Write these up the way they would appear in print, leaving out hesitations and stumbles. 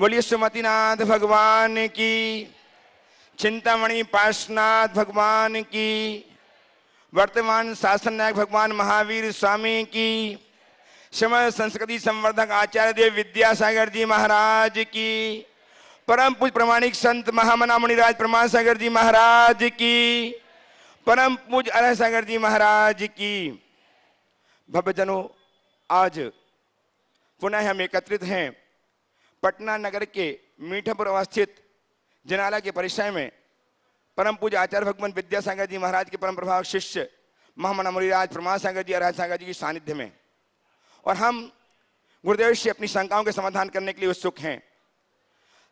बोलिए सुमतिनाथ भगवान की, चिंतामणि पार्श्वनाथ भगवान की, वर्तमान शासन नायक भगवान महावीर स्वामी की, समस्त संस्कृति संवर्धक आचार्य देव विद्यासागर जी महाराज की, परम पूज्य प्रमाणिक संत महामना मुनिराज प्रमाण सागर जी महाराज की, परम पूज्य अरह सागर जी महाराज की। भव्यजनों, आज पुनः हम एकत्रित हैं पटना नगर के मीठापुर अवस्थित जनाला के परिसर में परम पूज्य आचार्य भगवान विद्यासागर जी महाराज के परम प्रभाव शिष्य महामना मुनिराज प्रमाण सागर जी अरह सागर जी के सानिध्य में, और हम गुरुदेव से अपनी शंकाओं के समाधान करने के लिए उत्सुक हैं।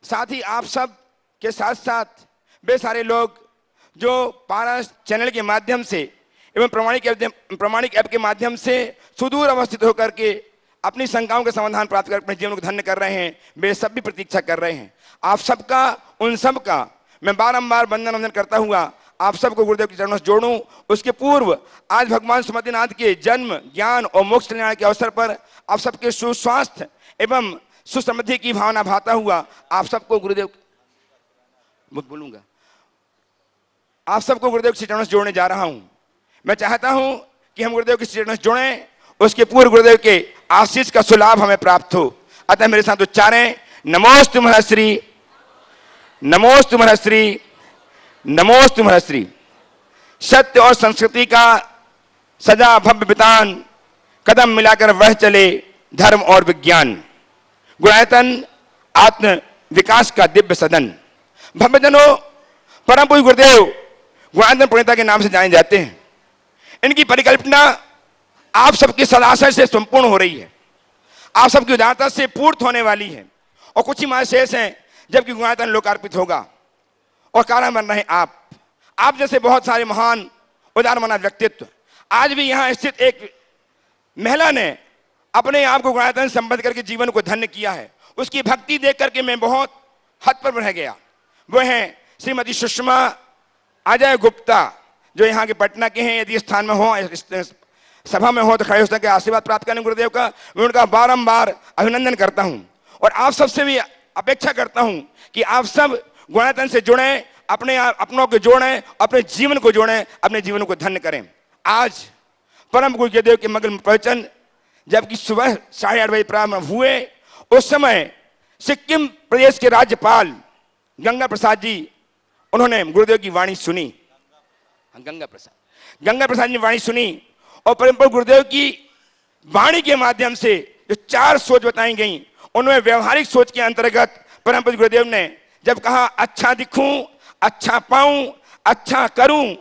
साथ ही आप सब के साथ साथ वे सारे लोग जो पारस चैनल के माध्यम से एवं प्रमाणिक ऐप के माध्यम से सुदूर अवस्थित होकर के अपनी शंकाओं के समाधान प्राप्त कर अपने जीवन को धन्य कर रहे हैं, वे सब भी प्रतीक्षा कर रहे हैं। आप सबका, उन सब का मैं बारंबार वंदन करता हुआ आप सबको गुरुदेव के चरणों से जोड़ूं। उसके पूर्व आज भगवान सुमतिनाथ के जन्म, ज्ञान और मोक्ष कल्याण के अवसर पर आप सबके सुस्वास्थ्य एवं सुसमृद्धि की भावना भाता हुआ आप सबको गुरुदेव बोलूंगा आप सबको गुरुदेव के चरणों से जोड़ने जा रहा हूं। मैं चाहता हूं कि हम गुरुदेव के चरणों से जुड़ें, उसके पूर्व गुरुदेव के आशीष का सुलाभ हमें प्राप्त हो। अतः मेरे साथ उच्चारें, नमोस्तु महर्षि, नमोस्तु महर्षि, नमोस्तु महर्षि। सत्य और संस्कृति का सजा भव्य वितान, कदम मिलाकर वह चले धर्म और विज्ञान, गुणायतन आत्म विकास का दिव्य सदन। भव्यजनों, परम पूज्य गुरुदेव गुणायतन प्रणेता के नाम से जाने जाते हैं। इनकी परिकल्पना आप सबके सदाशय से संपूर्ण हो रही है, आप सबकी उदारता से पूर्त होने वाली है, और कुछ ही माह शेष हैं जबकि गुणायतन लोकार्पित होगा। और कारण बन रहे आप जैसे बहुत सारे महान उदार मना व्यक्तित्व। आज भी यहाँ स्थित एक महिला ने अपने आप को गुणायतन संबद्ध करके जीवन को धन्य किया है। उसकी भक्ति देख करके मैं बहुत हद पर रह गया। वो हैं श्रीमती सुषमा अजय गुप्ता, जो यहाँ के पटना के हैं। यदि स्थान में हो, सभा में हो तो खड़े हो सके आशीर्वाद प्राप्त करने गुरुदेव का। मैं उनका बारंबार अभिनंदन करता हूँ और आप सबसे भी अपेक्षा करता हूँ कि आप सब गुणायतन से जुड़ें, अपनों को जोड़ें, अपने जीवन को जोड़ें, अपने जीवन को धन्य करें। आज परम पूज्य गुरुदेव के मंगल प्रवचन जबकि सुबह 8:30 बजे प्रारंभ हुए, उस समय सिक्किम प्रदेश के राज्यपाल गंगा प्रसाद जी, उन्होंने गुरुदेव की वाणी सुनी। गंगा प्रसाद जी ने वाणी सुनी और परम पूज्य गुरुदेव की वाणी के माध्यम से जो 4 सोच बताई गई, उनमें व्यवहारिक सोच के अंतर्गत परम पूज्य गुरुदेव ने जब कहा अच्छा दिखूं, अच्छा पाऊं, अच्छा करूं,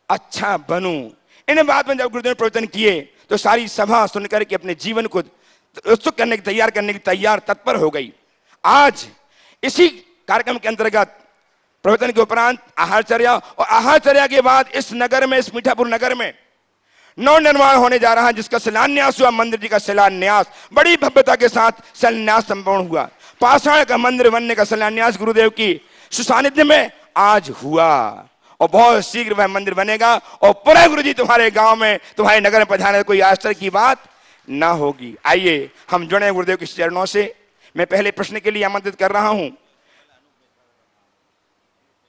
अच्छा बनूं, इन बात में जब गुरुदेव ने प्रवचन किए तो सारी सभा सुनकर के अपने जीवन को उत्सुक करने की तैयार तत्पर हो गई। आज इसी कार्यक्रम के अंतर्गत प्रवचन के उपरांत आहारचर्या, और आहारचर्या के बाद इस नगर में, इस मीठापुर नगर में नव निर्माण होने जा रहा है, जिसका शिलान्यास हुआ। मंदिर जी का शिलान्यास बड़ी भव्यता के साथ शिलान्यास संपन्न हुआ। पाषाण का मंदिर बनने का शिलान्यास गुरुदेव की सुसानिध्य में आज हुआ, और बहुत शीघ्र वह मंदिर बनेगा। और पुनः गुरु जी तुम्हारे गांव में, तुम्हारे नगर में पधारने कोई आश्चर्य की बात ना होगी। आइए हम जुड़े गुरुदेव के चरणों से। मैं पहले प्रश्न के लिए आमंत्रित कर रहा हूं।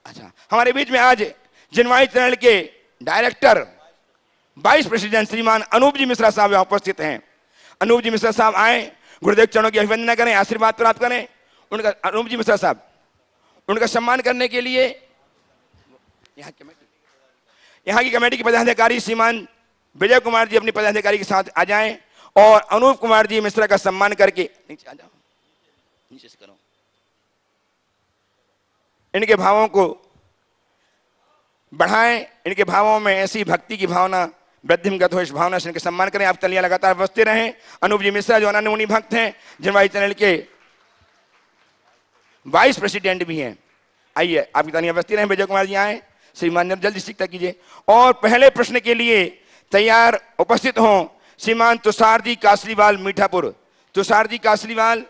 अच्छा, हमारे बीच में आज जिनवाणी चैनल के डायरेक्टर, वाइस प्रेसिडेंट श्रीमान अनूप जी मिश्रा साहब यहाँ उपस्थित हैं। अनूप जी मिश्रा साहब आए, गुरुदेव चरणों की अभिवंदना करें, आशीर्वाद प्राप्त करें। उनका, अनूप जी मिश्रा साहब, उनका सम्मान करने के लिए यहाँ की कमेटी के पदाधिकारी श्रीमान विजय कुमार जी अपनी पदाधिकारी के साथ आ जाएं और अनूप कुमार जी मिश्रा का सम्मान करके नीचे आ जाओ, नीचे से करो। इनके भावों को बढ़ाएं, इनके भावों में ऐसी भक्ति की भावना वृद्धिमगत हो, इस भावना से इनके सम्मान करें। आप तलियां लगातार बजते रहें। अनूप जी मिश्रा जो अनन्य मुनि भक्त हैं, जिनवाणी चैनल के वाइस प्रेसिडेंट भी हैं। आइए आपकी तालियां बजती रहें। विजय कुमार जी आए, श्रीमान जल्दी शिक्षा कीजिए। और पहले प्रश्न के लिए तैयार उपस्थित हों श्रीमान तुषार जी कासलीवाल मीठापुर। तुषार जी कासलीवाल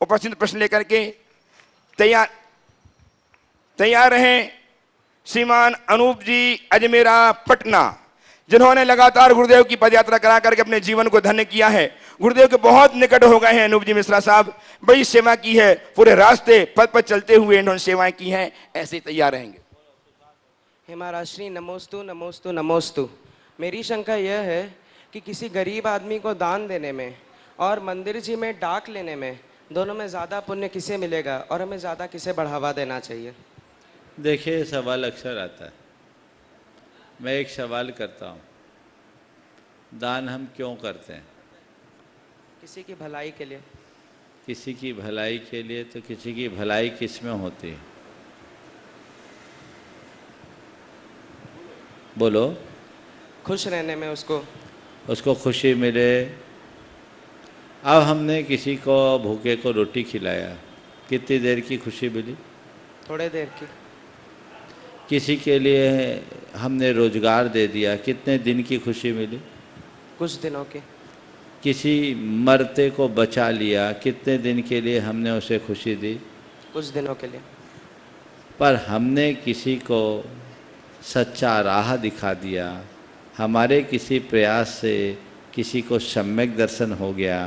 उपस्थित प्रश्न लेकर के तैयार रहें। श्रीमान अनूप जी अजमेरा पटना, जिन्होंने लगातार गुरुदेव की पदयात्रा करा करके अपने जीवन को धन्य किया है। गुरुदेव के बहुत निकट हो गए हैं अनूप जी मिश्रा साहब, बड़ी सेवा की है, पूरे रास्ते पद पर चलते हुए इन्होंने सेवाएं की हैं, ऐसे ही तैयार रहेंगे। हे महाराष्ट्री, नमोस्तु नमोस्तु नमोस्तु। मेरी शंका यह है कि किसी गरीब आदमी को दान देने में और मंदिर जी में डाक लेने में, दोनों में ज़्यादा पुण्य किसे मिलेगा और हमें ज़्यादा किसे बढ़ावा देना चाहिए? देखिए, सवाल अक्सर आता है। मैं एक सवाल करता हूँ, दान हम क्यों करते हैं? किसी की भलाई के लिए। किसी की भलाई के लिए। तो किसी की भलाई किस में होती है? बोलो। खुश रहने में, उसको खुशी मिले। अब हमने किसी को भूखे को रोटी खिलाया, कितनी देर की खुशी मिली? थोड़े देर की। किसी के लिए हमने रोजगार दे दिया, कितने दिन की खुशी मिली? कुछ दिनों की। किसी मरते को बचा लिया, कितने दिन के लिए हमने उसे खुशी दी? कुछ दिनों के लिए। पर हमने किसी को सच्चा राह दिखा दिया, हमारे किसी प्रयास से किसी को सम्यक दर्शन हो गया,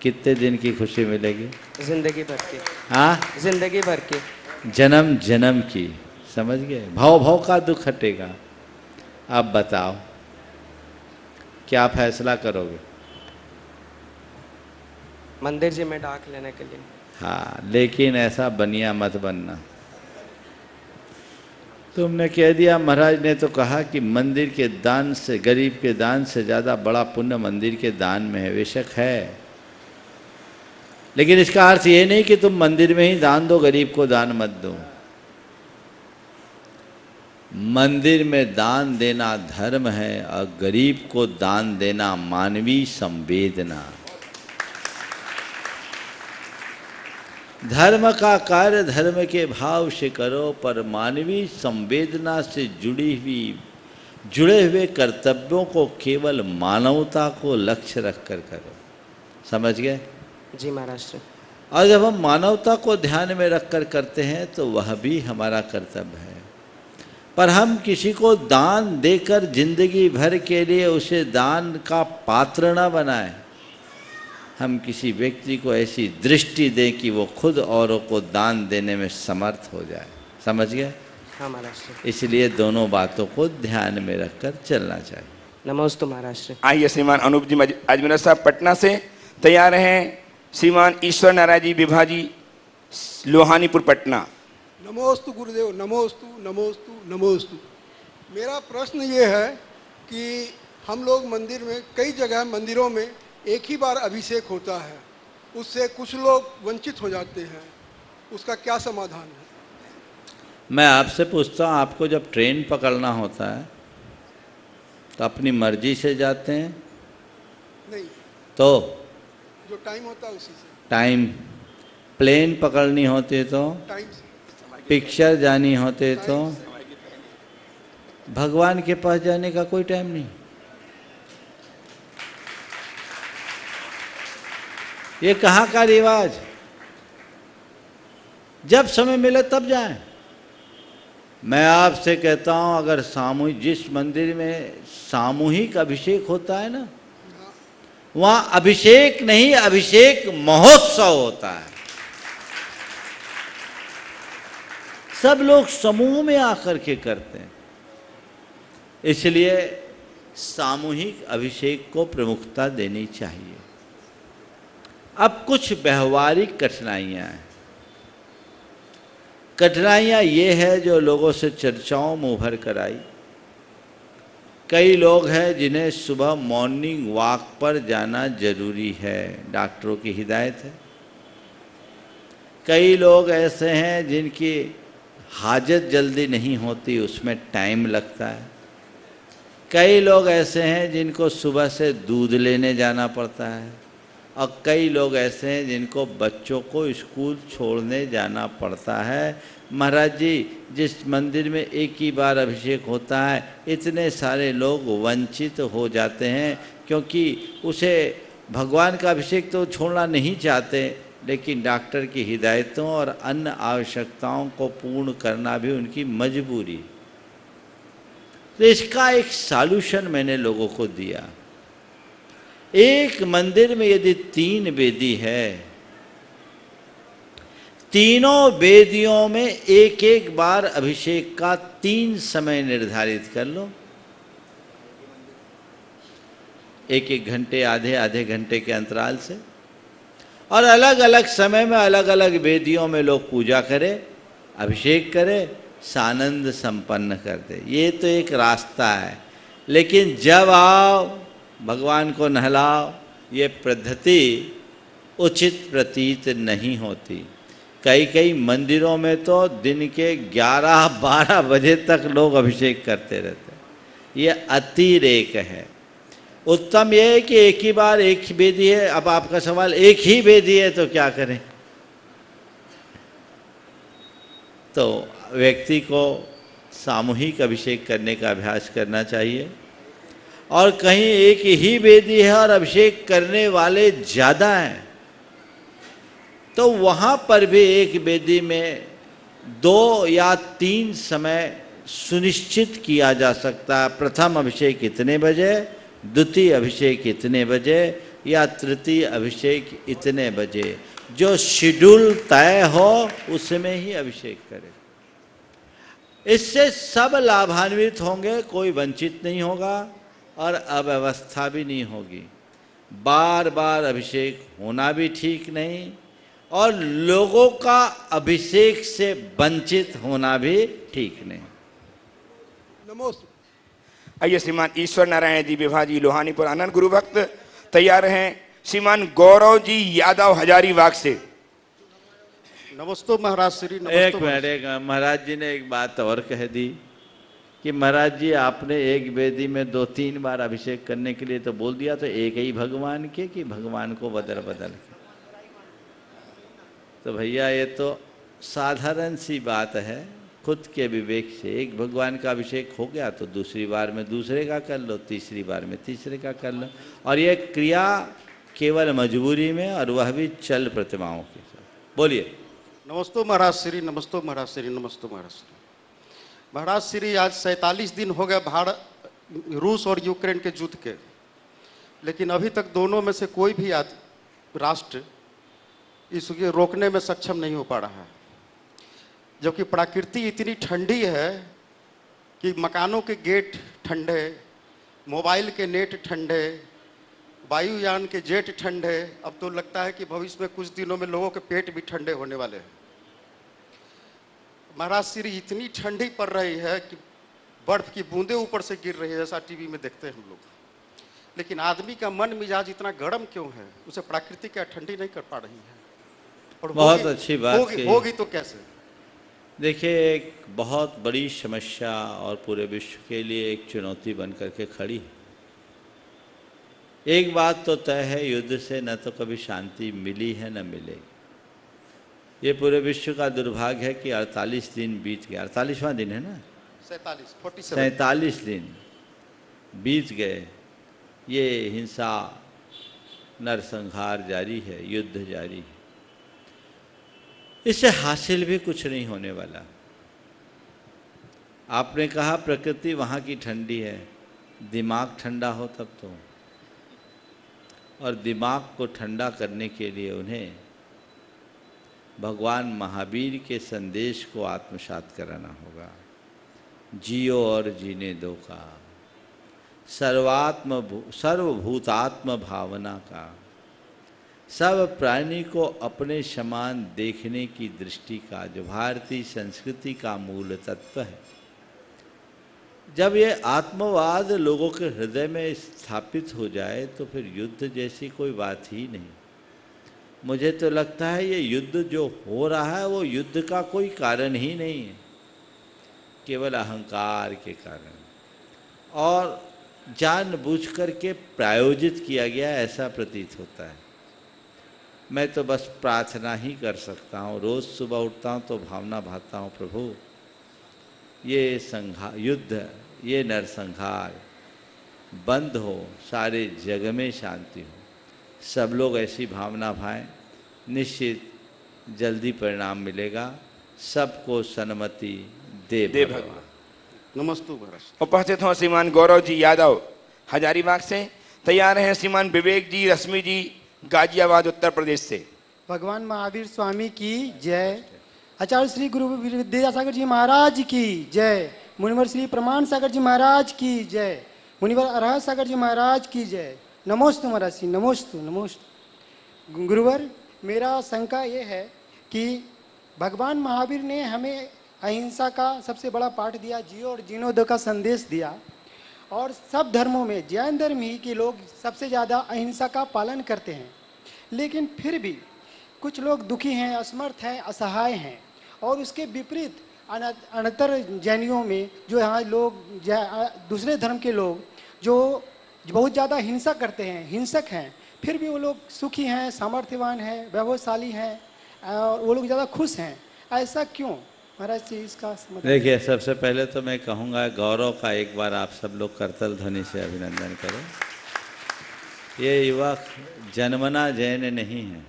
कितने दिन की खुशी मिलेगी? जिंदगी भर की। हाँ, जिंदगी भर की। जन्म जन्म की। समझ गए? भाव भाव का दुख हटेगा। अब बताओ, क्या फैसला करोगे? मंदिर जी में डाक लेने के लिए। हाँ, लेकिन ऐसा बनिया मत बनना। तुमने कह दिया, महाराज ने तो कहा कि मंदिर के दान से, गरीब के दान से ज़्यादा बड़ा पुण्य मंदिर के दान में है। बेशक है, लेकिन इसका अर्थ ये नहीं कि तुम मंदिर में ही दान दो, गरीब को दान मत दो। मंदिर में दान देना धर्म है और गरीब को दान देना मानवीय संवेदना। धर्म का कार्य धर्म के भाव से करो, पर मानवीय संवेदना से जुड़े हुए कर्तव्यों को केवल मानवता को लक्ष्य रखकर करो। समझ गए? जी महाराज। और जब हम मानवता को ध्यान में रखकर करते हैं तो वह भी हमारा कर्तव्य है। पर हम किसी को दान देकर जिंदगी भर के लिए उसे दान का पात्र न बनाएं। हम किसी व्यक्ति को ऐसी दृष्टि दें कि वो खुद औरों को दान देने में समर्थ हो जाए। समझ गए? हाँ महाराज। इसलिए दोनों बातों को ध्यान में रखकर चलना चाहिए। नमोस्तु महाराज। आइए श्रीमान अनूप जी अजमेर साहब पटना से तैयार हैं। श्रीमान ईश्वर नारायण जी विभाजी लोहानीपुर पटना। नमोस्तु गुरुदेव, नमोस्तु नमोस्तु नमोस्तु। मेरा प्रश्न ये है कि हम लोग मंदिर में, कई जगह मंदिरों में एक ही बार अभिषेक होता है, उससे कुछ लोग वंचित हो जाते हैं, उसका क्या समाधान है? मैं आपसे पूछता हूँ, आपको जब ट्रेन पकड़ना होता है तो अपनी मर्जी से जाते हैं? नहीं, तो जो टाइम होता है उसी से। टाइम। प्लेन पकड़नी होती है तो? टाइम से। पिक्चर जानी होते तो? भगवान के पास जाने का कोई टाइम नहीं। ये कहाँ का रिवाज? जब समय मिले तब जाएं। मैं आपसे कहता हूं, अगर सामूहिक, जिस मंदिर में सामूहिक अभिषेक होता है ना, वहां अभिषेक नहीं, अभिषेक महोत्सव होता है। सब लोग समूह में आकर के करते हैं। इसलिए सामूहिक अभिषेक को प्रमुखता देनी चाहिए। अब कुछ व्यवहारिक कठिनाइयां हैं। कठिनाइयां ये है जो लोगों से चर्चाओं में उभर कर आई। कई लोग हैं जिन्हें सुबह मॉर्निंग वॉक पर जाना जरूरी है, डॉक्टरों की हिदायत है। कई लोग ऐसे हैं जिनकी हाजत जल्दी नहीं होती, उसमें टाइम लगता है। कई लोग ऐसे हैं जिनको सुबह से दूध लेने जाना पड़ता है, और कई लोग ऐसे हैं जिनको बच्चों को स्कूल छोड़ने जाना पड़ता है। महाराज जी, जिस मंदिर में एक ही बार अभिषेक होता है, इतने सारे लोग वंचित हो जाते हैं, क्योंकि उसे भगवान का अभिषेक तो छोड़ना नहीं चाहते, लेकिन डॉक्टर की हिदायतों और अन्य आवश्यकताओं को पूर्ण करना भी उनकी मजबूरी। तो इसका एक सॉल्यूशन मैंने लोगों को दिया। एक मंदिर में यदि 3 वेदी है, तीनों वेदियों में एक एक बार अभिषेक का 3 समय निर्धारित कर लो, 1-1 घंटे, आधे आधे घंटे के अंतराल से, और अलग अलग समय में अलग अलग वेदियों में लोग पूजा करें, अभिषेक करें, सानंद संपन्न कर दे। ये तो एक रास्ता है, लेकिन जब आओ भगवान को नहलाओ, ये पद्धति उचित प्रतीत नहीं होती। कई कई मंदिरों में तो दिन के 11-12 बजे तक लोग अभिषेक करते रहते हैं, ये अतिरेक है। उत्तम ये है कि एक ही बार एक ही वेदी है। अब आपका सवाल, एक ही वेदी है तो क्या करें? तो व्यक्ति को सामूहिक अभिषेक करने का अभ्यास करना चाहिए, और कहीं एक ही वेदी है और अभिषेक करने वाले ज़्यादा हैं तो वहाँ पर भी एक वेदी में 2 या 3 समय सुनिश्चित किया जा सकता है। प्रथम अभिषेक इतने बजे, द्वितीय अभिषेक इतने बजे, या तृतीय अभिषेक इतने बजे। जो शेड्यूल तय हो उसमें ही अभिषेक करें। इससे सब लाभान्वित होंगे, कोई वंचित नहीं होगा और अव्यवस्था भी नहीं होगी। बार बार अभिषेक होना भी ठीक नहीं, और लोगों का अभिषेक से वंचित होना भी ठीक नहीं। नमोस्तु। आइए श्रीमान ईश्वर नारायण जी विभाजी लोहानीपुर आनंद गुरु भक्त तैयार हैं। श्रीमान गौरव जी यादव हजारीबाग से। नमस्ते महाराज श्री। एक मिनट, महाराज जी ने एक बात और कह दी कि महाराज जी आपने एक वेदी में 2-3 बार अभिषेक करने के लिए तो बोल दिया, तो एक ही भगवान के कि भगवान को बदल बदल के? तो भैया ये तो साधारण सी बात है। खुद के विवेक से एक भगवान का अभिषेक हो गया तो दूसरी बार में दूसरे का कर लो, तीसरी बार में तीसरे का कर लो, और ये क्रिया केवल मजबूरी में, और वह भी चल प्रतिमाओं के साथ। बोलिए। नमस्ते महाराज श्री। नमस्ते महाराज श्री। नमस्ते महाराज श्री। महाराज श्री, आज 47 दिन हो गए भारत, रूस और यूक्रेन के युद्ध के, लेकिन अभी तक दोनों में से कोई भी राष्ट्र इसको रोकने में सक्षम नहीं हो पा रहा है। जबकि प्रकृति इतनी ठंडी है कि मकानों के गेट ठंडे, मोबाइल के नेट ठंडे, वायुयान के जेट ठंडे। अब तो लगता है कि भविष्य में कुछ दिनों में लोगों के पेट भी ठंडे होने वाले हैं। महाराज श्री, इतनी ठंडी पड़ रही है कि बर्फ की बूंदें ऊपर से गिर रही है, जैसा टीवी में देखते हैं हम लोग। लेकिन आदमी का मन मिजाज इतना गर्म क्यों है? उसे प्रकृति क्या ठंडी नहीं कर पा रही है? और बहुत अच्छी बात होगी तो कैसे? देखिए, एक बहुत बड़ी समस्या और पूरे विश्व के लिए एक चुनौती बन करके खड़ी है। एक बात तो तय है, युद्ध से न तो कभी शांति मिली है न मिलेगी। ये पूरे विश्व का दुर्भाग्य है कि 48 दिन बीत गए। 48वां दिन है ना? 47 दिन बीत गए। ये हिंसा, नरसंहार जारी है, युद्ध जारी है। इससे हासिल भी कुछ नहीं होने वाला। आपने कहा प्रकृति वहाँ की ठंडी है, दिमाग ठंडा हो तब तो। और दिमाग को ठंडा करने के लिए उन्हें भगवान महावीर के संदेश को आत्मसात कराना होगा। जियो और जीने दो का, सर्वभूतात्म भावना का, सब प्राणी को अपने समान देखने की दृष्टि का, जो भारतीय संस्कृति का मूल तत्व है। जब ये आत्मवाद लोगों के हृदय में स्थापित हो जाए तो फिर युद्ध जैसी कोई बात ही नहीं। मुझे तो लगता है ये युद्ध जो हो रहा है वो युद्ध का कोई कारण ही नहीं है, केवल अहंकार के कारण, और जानबूझकर के प्रायोजित किया गया ऐसा प्रतीत होता है। मैं तो बस प्रार्थना ही कर सकता हूँ। रोज़ सुबह उठता हूँ तो भावना भाता हूँ, प्रभु ये युद्ध, ये नरसंहार बंद हो, सारे जग में शांति हो, सब लोग ऐसी भावना भाएं, निश्चित जल्दी परिणाम मिलेगा। सबको सन्मति दे भगवान। नमस्ते महाराज। उपस्थित हो श्रीमान गौरव जी यादव हजारीबाग से। तैयार हैं श्रीमान विवेक जी रश्मि जी गाजियाबाद उत्तर प्रदेश से। भगवान महावीर स्वामी की जय। आचार्य श्री गुरु विद्यासागर जी महाराज की जय। मुनिवर श्री प्रमाण सागर जी महाराज की जय। मुनिवर अरहत सागर जी महाराज की जय। नमोस्तु महाराज जी, नमोस्तु नमोस्तु। गुरुवर, मेरा शंका ये है कि भगवान महावीर ने हमें अहिंसा का सबसे बड़ा पाठ दिया, जियो और जीनो दो का संदेश दिया, और सब धर्मों में जैन धर्म ही के लोग सबसे ज़्यादा अहिंसा का पालन करते हैं। लेकिन फिर भी कुछ लोग दुखी हैं, असमर्थ हैं, असहाय हैं, और उसके विपरीत अनंतर जैनियों में जो यहाँ लोग दूसरे धर्म के लोग जो बहुत ज़्यादा हिंसा करते हैं, हिंसक हैं, फिर भी वो लोग सुखी हैं, सामर्थ्यवान हैं, वैभवशाली हैं, और वो लोग ज़्यादा खुश हैं। ऐसा क्यों महाराज जी? इसका देखिए, सबसे पहले तो मैं कहूँगा गौरव का एक बार आप सब लोग करतल ध्वनि से अभिनंदन करें। ये युवक जन्मना जैन नहीं है,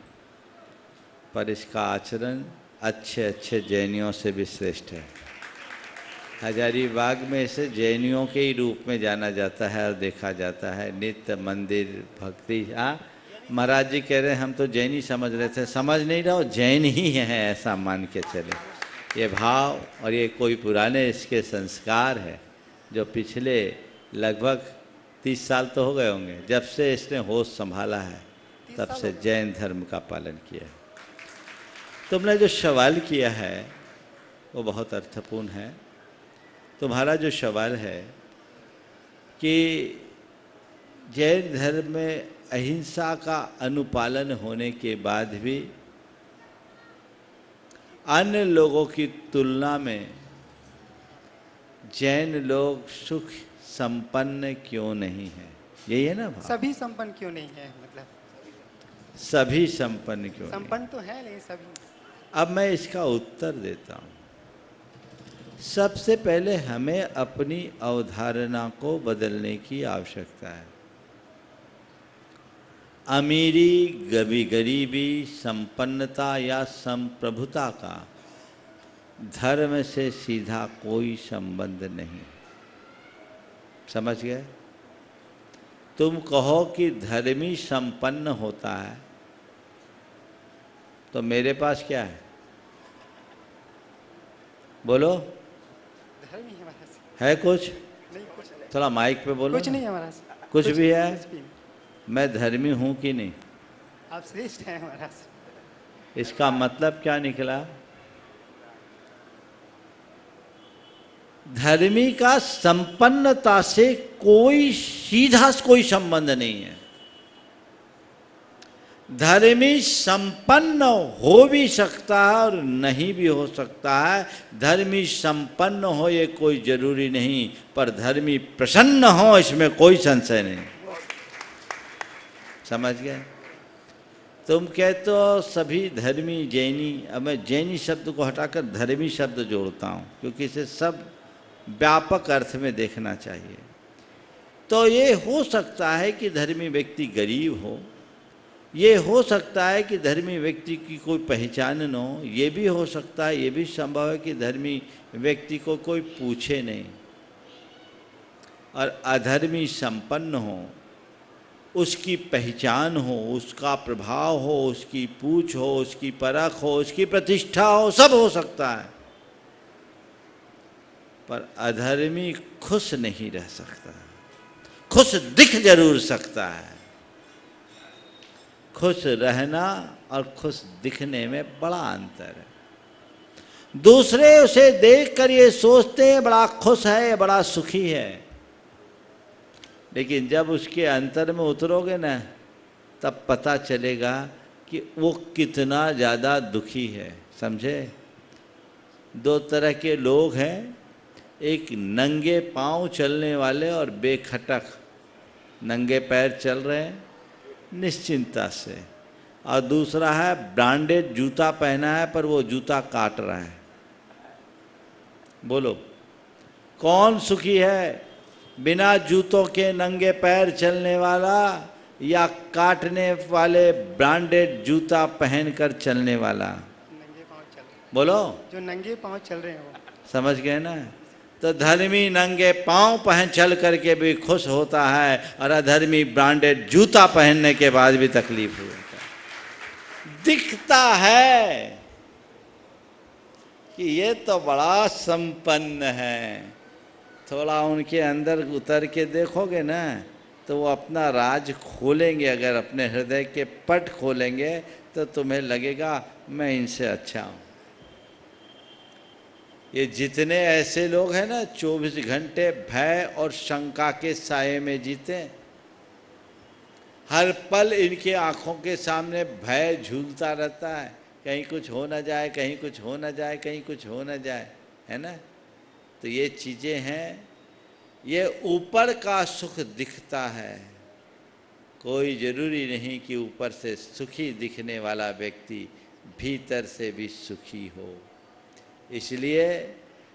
पर इसका आचरण अच्छे अच्छे जैनियों से भी श्रेष्ठ है। हजारीबाग में इसे जैनियों के ही रूप में जाना जाता है और देखा जाता है। नित्य मंदिर भक्ति। हाँ, महाराज जी कह रहे हैं हम तो जैनी समझ रहे थे, समझ नहीं रहो, जैन ही हैं, ऐसा मान के चले। ये भाव और ये कोई पुराने इसके संस्कार है जो पिछले लगभग 30 साल तो हो गए होंगे जब से इसने होश संभाला है, तब से जैन धर्म का पालन किया है। तुमने जो सवाल किया है वो बहुत अर्थपूर्ण है। तुम्हारा जो सवाल है कि जैन धर्म में अहिंसा का अनुपालन होने के बाद भी अन्य लोगों की तुलना में जैन लोग सुख संपन्न क्यों नहीं है, यही है ना भाव? सभी संपन्न क्यों नहीं है? मतलब सभी संपन्न क्यों नहीं? संपन्न तो है नहीं सभी। अब मैं इसका उत्तर देता हूँ। सबसे पहले हमें अपनी अवधारणा को बदलने की आवश्यकता है। अमीरी, गरीबी, संपन्नता या संप्रभुता का धर्म से सीधा कोई संबंध नहीं। समझ गए? तुम कहो कि धर्मी संपन्न होता है, तो मेरे पास क्या है? बोलो, धर्म ही हमारा है कुछ? नहीं, कुछ थोड़ा माइक पे बोलो। कुछ नहीं हमारा। कुछ भी है? कुछ भी नहीं। मैं धर्मी हूं कि नहीं? आप श्रेष्ठ हैं महाराज। इसका मतलब क्या निकला? धर्मी का संपन्नता से कोई सीधा कोई संबंध नहीं है। धर्मी संपन्न हो भी सकता है और नहीं भी हो सकता है। धर्मी संपन्न हो ये कोई जरूरी नहीं, पर धर्मी प्रसन्न हो इसमें कोई संशय नहीं। समझ गए? तुम कहते हो सभी धर्मी जैनी, अब मैं जैनी शब्द को हटाकर धर्मी शब्द जोड़ता हूँ क्योंकि इसे सब व्यापक अर्थ में देखना चाहिए। तो ये हो सकता है कि धर्मी व्यक्ति गरीब हो, ये हो सकता है कि धर्मी व्यक्ति की कोई पहचान न हो, ये भी हो सकता है, ये भी संभव है कि धर्मी व्यक्ति को कोई पूछे नहीं, और अधर्मी संपन्न हो, उसकी पहचान हो, उसका प्रभाव हो, उसकी पूछ हो, उसकी परख हो, उसकी प्रतिष्ठा हो, सब हो सकता है, पर अधर्मी खुश नहीं रह सकता। खुश दिख जरूर सकता है। खुश रहना और खुश दिखने में बड़ा अंतर है। दूसरे उसे देखकर ये सोचते हैं बड़ा खुश है, बड़ा सुखी है, लेकिन जब उसके अंतर में उतरोगे ना, तब पता चलेगा कि वो कितना ज़्यादा दुखी है। समझे? दो तरह के लोग हैं, एक नंगे पांव चलने वाले और बेखटक, नंगे पैर चल रहे हैं निश्चिंता से, और दूसरा है ब्रांडेड जूता पहना है पर वो जूता काट रहा है। बोलो कौन सुखी है? बिना जूतों के नंगे पैर चलने वाला या काटने वाले ब्रांडेड जूता पहनकर चलने वाला? नंगे पाँव चल रहे हैं। बोलो। जो नंगे पाँव चल रहे हैं वो। समझ गए ना? तो धर्मी नंगे पांव पहन चल करके भी खुश होता है और अधर्मी ब्रांडेड जूता पहनने के बाद भी तकलीफ होता है। दिखता है कि ये तो बड़ा संपन्न है, थोड़ा उनके अंदर उतर के देखोगे ना तो वो अपना राज खोलेंगे। अगर अपने हृदय के पट खोलेंगे तो तुम्हें लगेगा मैं इनसे अच्छा हूँ। ये जितने ऐसे लोग हैं ना 24 घंटे भय और शंका के साये में जीते, हर पल इनके आंखों के सामने भय झूलता रहता है, कहीं कुछ हो ना जाए, कहीं कुछ हो ना जाए, कहीं कुछ हो ना जाए, है ना। तो ये चीज़ें हैं, ये ऊपर का सुख दिखता है, कोई ज़रूरी नहीं कि ऊपर से सुखी दिखने वाला व्यक्ति भीतर से भी सुखी हो। इसलिए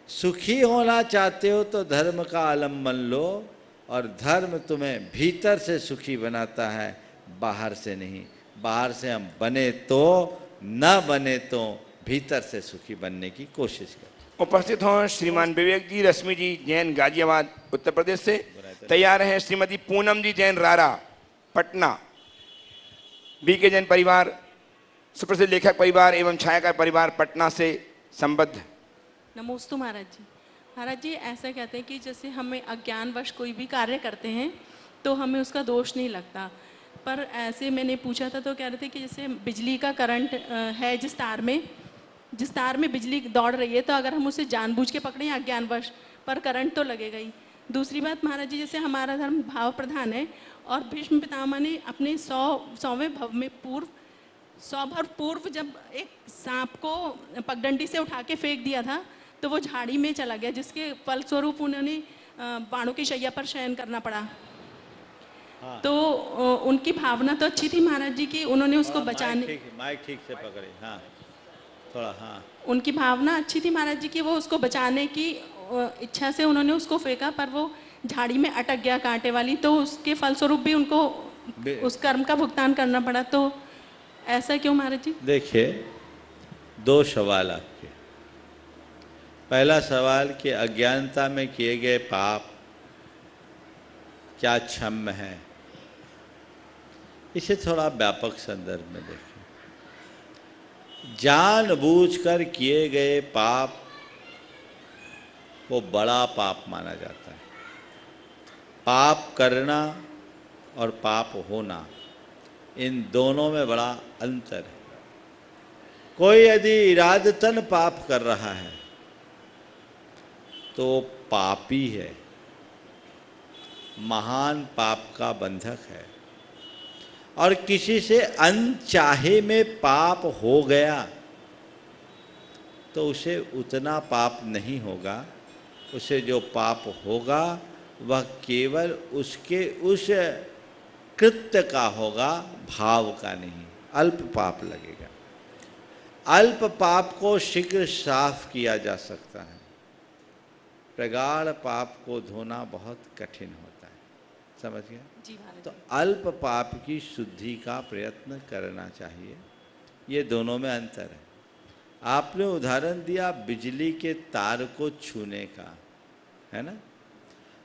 सुखी होना चाहते हो तो धर्म का आलम्बन लो, और धर्म तुम्हें भीतर से सुखी बनाता है, बाहर से नहीं। बाहर से हम बने तो न बने तो भीतर से सुखी बनने की कोशिश करें। उपस्थित हों श्रीमान विवेक जी, रश्मि जी जैन गाजियाबाद उत्तर प्रदेश से। तैयार हैं श्रीमती पूनम जी जैन रारा पटना। बीके जैन परिवार, सुप्रसिद्ध लेखक परिवार एवं छायाकार परिवार पटना से संबद्ध। नमोस्तु महाराज जी। महाराज जी ऐसा कहते हैं कि जैसे हमें अज्ञानवश कोई भी कार्य करते हैं तो हमें उसका दोष नहीं लगता, पर ऐसे मैंने पूछा था तो कह रहे थे कि जैसे बिजली का करंट है जिस तार में बिजली दौड़ रही है, तो अगर हम उसे जानबूझ के पकड़ें अज्ञानवश, पर करंट तो लगेगा ही। दूसरी बात महाराज जी, जैसे हमारा धर्म भाव प्रधान है और भीष्म पितामह ने अपने 100वें भव में 100 भर पूर्व जब एक सांप को पगडंडी से उठा के फेंक दिया था तो वो झाड़ी में चला गया, जिसके फलस्वरूप उन्होंने बाणों की शैया पर शयन करना पड़ा। हाँ। तो उनकी भावना तो अच्छी थी महाराज जी की, उन्होंने उसको बचाने, माइक ठीक से पकड़े, हाँ थोड़ा, हाँ उनकी भावना अच्छी थी महाराज जी की, वो उसको बचाने की इच्छा से उन्होंने उसको फेंका, पर वो झाड़ी में अटक गया कांटे वाली, तो उसके फलस्वरूप भी उनको उस कर्म का भुगतान करना पड़ा। तो ऐसा क्यों महाराज जी? देखिए, 2 सवाल आपके। पहला सवाल कि अज्ञानता में किए गए पाप क्या क्षम्य है, इसे थोड़ा व्यापक संदर्भ में देखें। जानबूझकर किए गए पाप वो बड़ा पाप माना जाता है। पाप करना और पाप होना, इन दोनों में बड़ा अंतर है। कोई यदि इरादतन पाप कर रहा है तो पापी है, महान पाप का बंधक है। और किसी से अनचाहे में पाप हो गया तो उसे उतना पाप नहीं होगा, उसे जो पाप होगा वह केवल उसके उस कृत्य का होगा, भाव का नहीं, अल्प पाप लगेगा। अल्प पाप को शीघ्र साफ किया जा सकता है, प्रगाढ़ पाप को धोना बहुत कठिन होता है, समझ गए? तो अल्प पाप की शुद्धि का प्रयत्न करना चाहिए, ये दोनों में अंतर है। आपने उदाहरण दिया बिजली के तार को छूने का, है ना?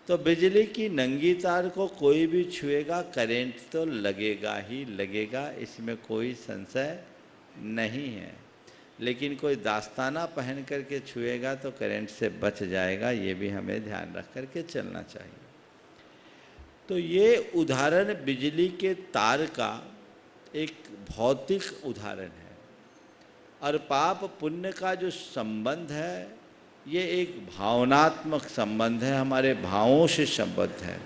तो बिजली की नंगी तार को कोई भी छुएगा, करंट तो लगेगा ही लगेगा, इसमें कोई संशय नहीं है। लेकिन कोई दास्ताना पहन करके छुएगा तो करंट से बच जाएगा, ये भी हमें ध्यान रख करके चलना चाहिए। तो ये उदाहरण बिजली के तार का एक भौतिक उदाहरण है, और पाप पुण्य का जो संबंध है ये एक भावनात्मक संबंध है, हमारे भावों से संबद्ध है।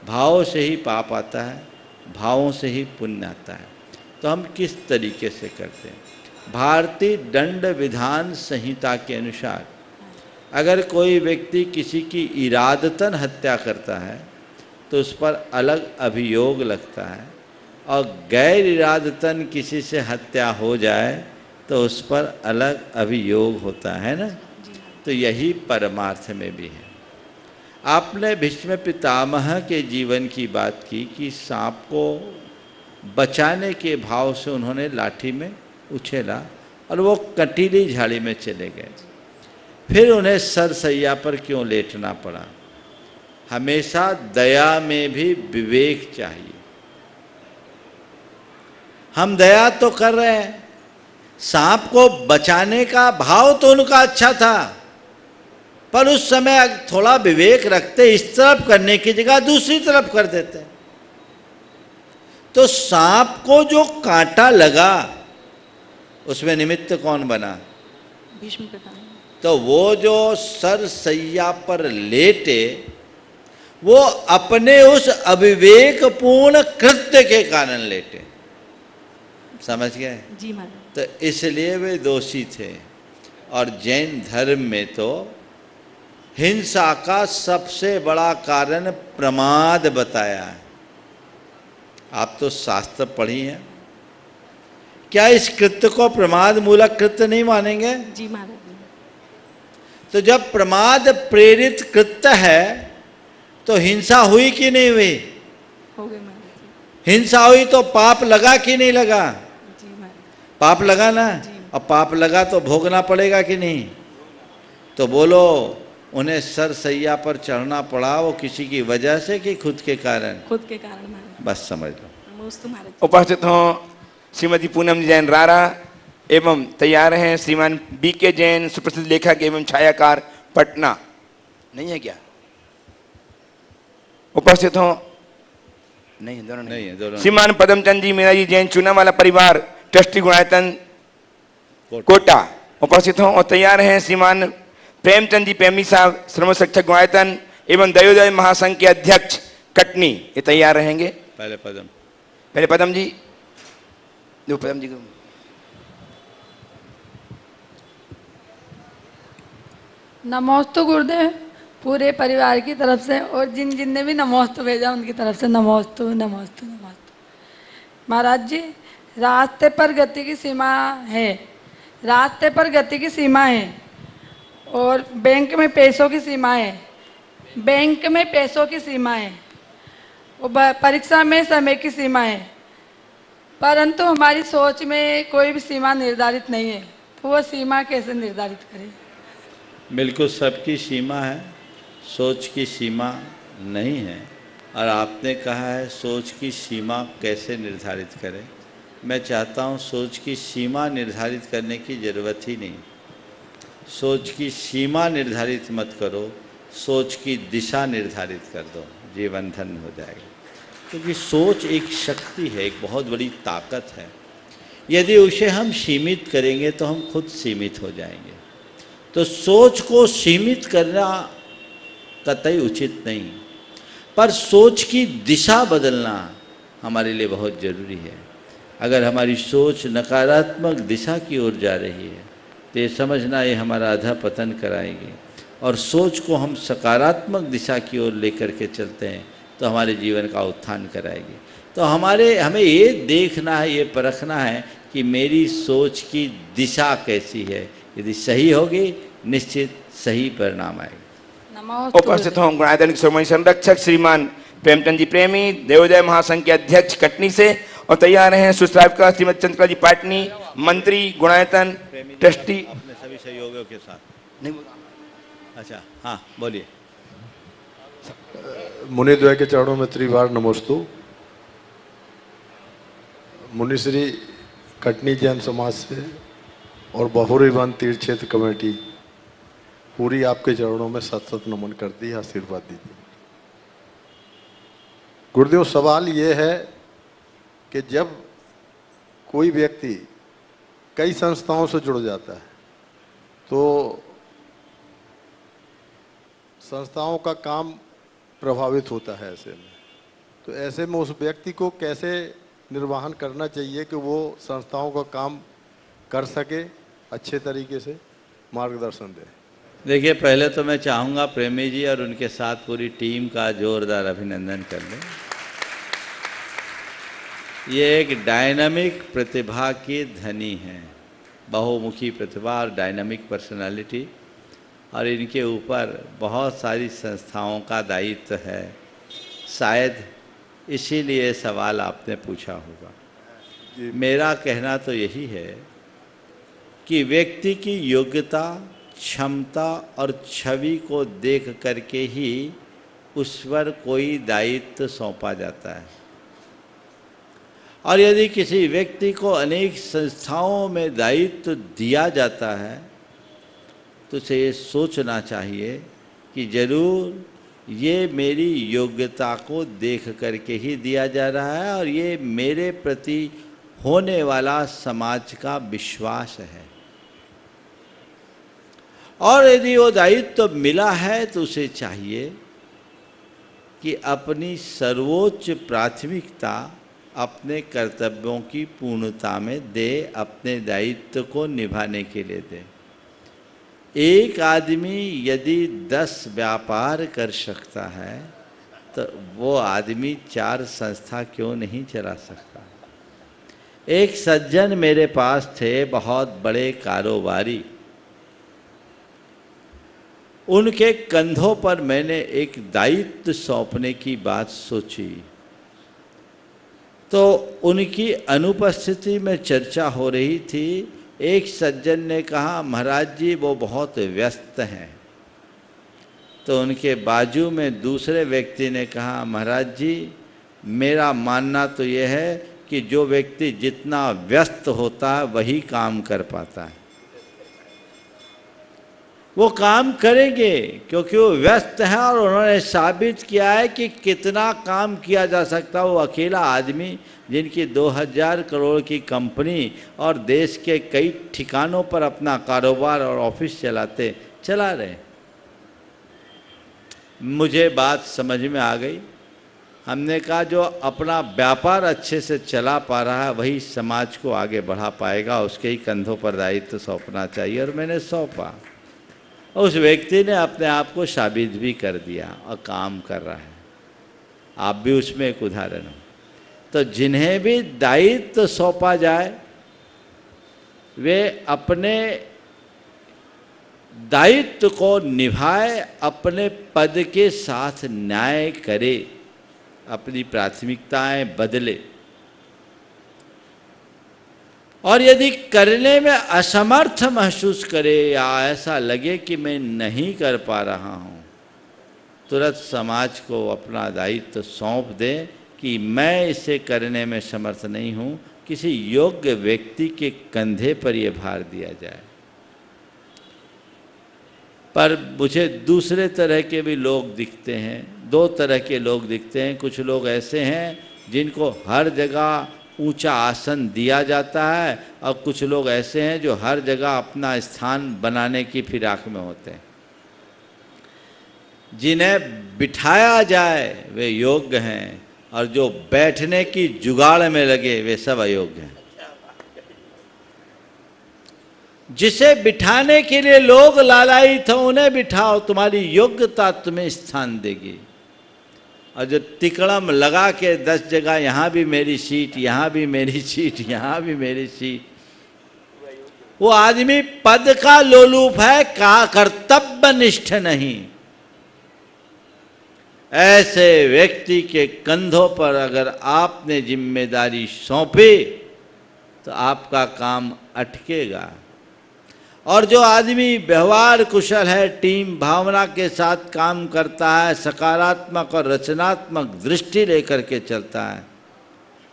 भाव से ही पाप आता है, भावों से ही पुण्य आता है। तो हम किस तरीके से करते हैं? भारतीय दंड विधान संहिता के अनुसार अगर कोई व्यक्ति किसी की इरादतन हत्या करता है तो उस पर अलग अभियोग लगता है, और गैर इरादतन किसी से हत्या हो जाए तो उस पर अलग अभियोग होता है ना। तो यही परमार्थ में भी है। आपने भीष्म पितामह के जीवन की बात की कि सांप को बचाने के भाव से उन्होंने लाठी में उछेला और वो कटीली झाड़ी में चले गए। फिर उन्हें सरसैया पर क्यों लेटना पड़ा। हमेशा दया में भी विवेक चाहिए। हम दया तो कर रहे हैं, सांप को बचाने का भाव तो उनका अच्छा था, पर उस समय थोड़ा विवेक रखते, इस तरफ करने की जगह दूसरी तरफ कर देते। तो सांप को जो कांटा लगा उसमें निमित्त कौन बना? भीष्म पितामह। तो वो जो सरसैया पर लेटे वो अपने उस अविवेकपूर्ण कृत्य के कारण लेटे। समझ गए? जी महाराज। तो इसलिए वे दोषी थे। और जैन धर्म में तो हिंसा का सबसे बड़ा कारण प्रमाद बताया है। आप तो शास्त्र पढ़ी हैं, क्या इस कृत्य को प्रमाद मूलक कृत्य नहीं मानेंगे? जी महाराज। तो जब प्रमाद प्रेरित कृत्य है तो हिंसा हुई कि नहीं हुई? हो गए महाराज। हिंसा हुई तो पाप लगा कि नहीं लगा? जी महाराज। पाप लगा ना? जी। और पाप लगा तो भोगना पड़ेगा कि नहीं? तो बोलो, उन्हें सरसैया पर चढ़ना पड़ा वो किसी की वजह से कि खुद के कारण? खुद के कारण महाराज। बस समझ लो। नमोस्तु महाराज। उपस्थित हों श्रीमती पूनम जैन रारा एवं तैयार हैं श्रीमान BK जैन, सुप्रसिद्ध लेखक एवं छायाकार, पटना। नहीं है क्या? उपस्थित हों, नहीं है, दोनों नहीं है, दोनों श्रीमान पदमचंद जी मीना जी जैन, चूनावाला परिवार, ट्रस्टी गुणायतन, कोटा। उपस्थित हों और तैयार हैं श्रीमान प्रेमचंद जी प्रेमी साहब, श्रम शिक्षक गुणायतन एवं दयोदय महासंघ के अध्यक्ष, कटनी। ये तैयार रहेंगे। पहले पदम जी, दो पदम जी को। नमोस्तु गुरुदेव, पूरे परिवार की तरफ से, और जिन ने भी नमोस्तु भेजा उनकी तरफ से नमोस्तु नमोस्तु नमोस्तु। महाराज जी, रास्ते पर गति की सीमा है, रास्ते पर गति की सीमा है, और बैंक में पैसों की सीमा है, बैंक में पैसों की सीमा है, और परीक्षा में समय की सीमा है, परंतु हमारी सोच में कोई भी सीमा निर्धारित नहीं है। तो वो सीमा कैसे निर्धारित करें? बिल्कुल, सबकी सीमा है, सोच की सीमा नहीं है। और आपने कहा है सोच की सीमा कैसे निर्धारित करें। मैं चाहता हूँ सोच की सीमा निर्धारित करने की ज़रूरत ही नहीं। सोच की सीमा निर्धारित मत करो, सोच की दिशा निर्धारित कर दो, जीवन धन्य हो जाएगा। क्योंकि सोच एक शक्ति है, एक बहुत बड़ी ताकत है। यदि उसे हम सीमित करेंगे तो हम खुद सीमित हो जाएंगे। तो सोच को सीमित करना कतई उचित नहीं, पर सोच की दिशा बदलना हमारे लिए बहुत ज़रूरी है। अगर हमारी सोच नकारात्मक दिशा की ओर जा रही है तो ये समझना ये हमारा अधःपतन कराएगी, और सोच को हम सकारात्मक दिशा की ओर लेकर के चलते हैं तो हमारे जीवन का उत्थान कराएगी। तो हमें ये देखना है, ये परखना है कि मेरी सोच की दिशा कैसी है। यदि सही होगी निश्चित सही परिणाम आएगा। उपस्थित हों गुणायतन श्रोमणी संरक्षक श्रीमान प्रेमचंद जी प्रेमी, देवोदय महासंघ के अध्यक्ष, कटनी से। और तैयार हैं सुश्राविका श्रीमती चंद्रिका जी पाटनी, मंत्री गुणायतन, ट्रस्टी, अपने सभी सहयोगियों के साथ। नहीं, अच्छा, हाँ बोलिए। मुनिद्वय के चरणों में त्रिवार नमोस्तु। मुनिश्री कटनी जैन समाज से और बहुरी वन तीर्थ क्षेत्र कमेटी पूरी आपके चरणों में सत सत नमन करती है, आशीर्वाद दीजिए। गुरुदेव, सवाल ये है कि जब कोई व्यक्ति कई संस्थाओं से जुड़ जाता है तो संस्थाओं का काम प्रभावित होता है। ऐसे में तो ऐसे में उस व्यक्ति को कैसे निर्वहन करना चाहिए कि वो संस्थाओं का काम कर सके, अच्छे तरीके से मार्गदर्शन दे। देखिए, पहले तो मैं चाहूँगा प्रेमी जी और उनके साथ पूरी टीम का जोरदार अभिनंदन कर लें। ये एक डायनामिक प्रतिभा की धनी हैं, बहुमुखी प्रतिभा और डायनामिक पर्सनालिटी, और इनके ऊपर बहुत सारी संस्थाओं का दायित्व है। शायद इसीलिए सवाल आपने पूछा होगा। मेरा कहना तो यही है कि व्यक्ति की योग्यता, क्षमता और छवि को देख करके ही उस पर कोई दायित्व सौंपा जाता है। और यदि किसी व्यक्ति को अनेक संस्थाओं में दायित्व दिया जाता है तो उसे ये सोचना चाहिए कि जरूर ये मेरी योग्यता को देख करके ही दिया जा रहा है और ये मेरे प्रति होने वाला समाज का विश्वास है। और यदि वो दायित्व मिला है तो उसे चाहिए कि अपनी सर्वोच्च प्राथमिकता अपने कर्तव्यों की पूर्णता में दे, अपने दायित्व को निभाने के लिए दे। एक आदमी यदि 10 व्यापार कर सकता है तो वो आदमी 4 संस्था क्यों नहीं चला सकता। एक सज्जन मेरे पास थे, बहुत बड़े कारोबारी। उनके कंधों पर मैंने एक दायित्व सौंपने की बात सोची तो उनकी अनुपस्थिति में चर्चा हो रही थी। एक सज्जन ने कहा, महाराज जी वो बहुत व्यस्त हैं। तो उनके बाजू में दूसरे व्यक्ति ने कहा, महाराज जी मेरा मानना तो यह है कि जो व्यक्ति जितना व्यस्त होता है वही काम कर पाता है। वो काम करेंगे क्योंकि वो व्यस्त हैं और उन्होंने साबित किया है कि कितना काम किया जा सकता है। वो अकेला आदमी जिनकी 2000 करोड़ की कंपनी और देश के कई ठिकानों पर अपना कारोबार और ऑफिस चला रहे। मुझे बात समझ में आ गई। हमने कहा जो अपना व्यापार अच्छे से चला पा रहा है वही समाज को आगे बढ़ा पाएगा, उसके ही कंधों पर दायित्व सौंपना चाहिए। और मैंने सौंपा। उस व्यक्ति ने अपने आप को साबित भी कर दिया और काम कर रहा है। आप भी उसमें एक उदाहरण हो। तो जिन्हें भी दायित्व सौंपा जाए वे अपने दायित्व को निभाए, अपने पद के साथ न्याय करे, अपनी प्राथमिकताएं बदले। और यदि करने में असमर्थ महसूस करे या ऐसा लगे कि मैं नहीं कर पा रहा हूँ, तुरंत समाज को अपना दायित्व सौंप दें कि मैं इसे करने में समर्थ नहीं हूँ। किसी योग्य व्यक्ति के कंधे पर यह भार दिया जाए। पर मुझे दूसरे तरह के भी लोग दिखते हैं। 2 तरह के लोग दिखते हैं। कुछ लोग ऐसे हैं जिनको हर जगह ऊंचा आसन दिया जाता है और कुछ लोग ऐसे हैं जो हर जगह अपना स्थान बनाने की फिराक में होते हैं। जिन्हें बिठाया जाए वे योग्य हैं और जो बैठने की जुगाड़ में लगे वे सब अयोग्य हैं। जिसे बिठाने के लिए लोग लालायित हो उन्हें बिठाओ, तुम्हारी योग्यता तुम्हें स्थान देगी। और जो तिकड़म लगा के 10 जगह यहाँ भी मेरी सीट, यहाँ भी मेरी सीट, यहाँ भी मेरी सीट, वो आदमी पद का लोलुप है, का कर्तव्य निष्ठ नहीं। ऐसे व्यक्ति के कंधों पर अगर आपने जिम्मेदारी सौंपी तो आपका काम अटकेगा। और जो आदमी व्यवहार कुशल है, टीम भावना के साथ काम करता है, सकारात्मक और रचनात्मक दृष्टि लेकर के चलता है,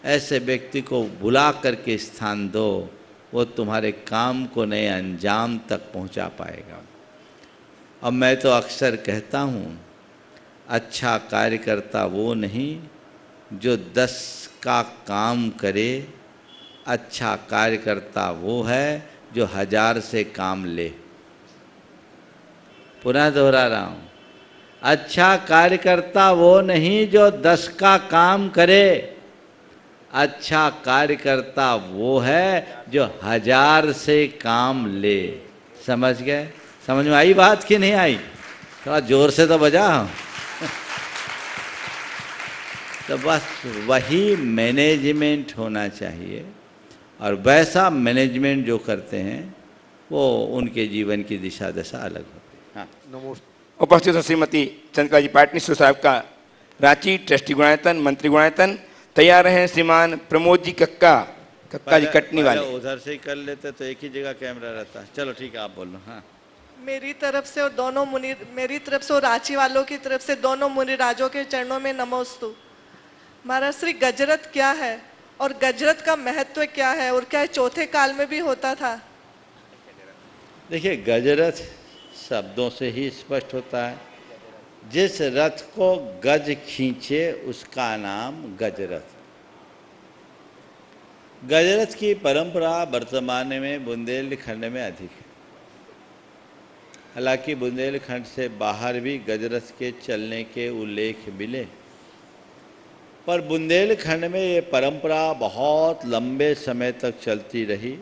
ऐसे व्यक्ति को बुला करके स्थान दो, वो तुम्हारे काम को नए अंजाम तक पहुंचा पाएगा। अब मैं तो अक्सर कहता हूँ, अच्छा कार्यकर्ता वो नहीं जो 10 का काम करे, अच्छा कार्यकर्ता वो है जो 1000 से काम ले। पुनः दोहरा रहा हूँ, अच्छा कार्यकर्ता वो नहीं जो 10 का काम करे, अच्छा कार्यकर्ता वो है जो 1000 से काम ले। समझ गए? समझ में आई बात कि नहीं आई? थोड़ा जोर से तो बजा। तो बस वही मैनेजमेंट होना चाहिए और वैसा मैनेजमेंट जो करते हैं वो उनके जीवन की दिशा दशा अलग होती है। हाँ। नमस्ते। उपस्थित हैं श्रीमती चंद्रकला जी पाटनी साहब का रांची ट्रस्टी गुणायतन, मंत्री गुणायतन। तैयार हैं श्रीमान प्रमोद जी कक्का जी कटनी वाले। उधर से ही कर लेते तो एक ही जगह कैमरा रहता है। चलो ठीक है, आप बोल लो। हाँ मेरी तरफ से और दोनों मुनि, मेरी तरफ से और रांची वालों की तरफ से दोनों मुनिराजों के चरणों में नमोस्तु। महाराज श्री गजरत क्या है और गजरत का महत्व क्या है और क्या चौथे काल में भी होता था? देखिए, गजरथ शब्दों से ही स्पष्ट होता है। जिस रथ को गज खींचे उसका नाम गजरथ। गजरथ की परंपरा वर्तमान में बुंदेलखंड में अधिक है। हालांकि बुंदेलखंड से बाहर भी गजरथ के चलने के उल्लेख मिले, पर बुंदेलखंड में ये परंपरा बहुत लंबे समय तक चलती रही।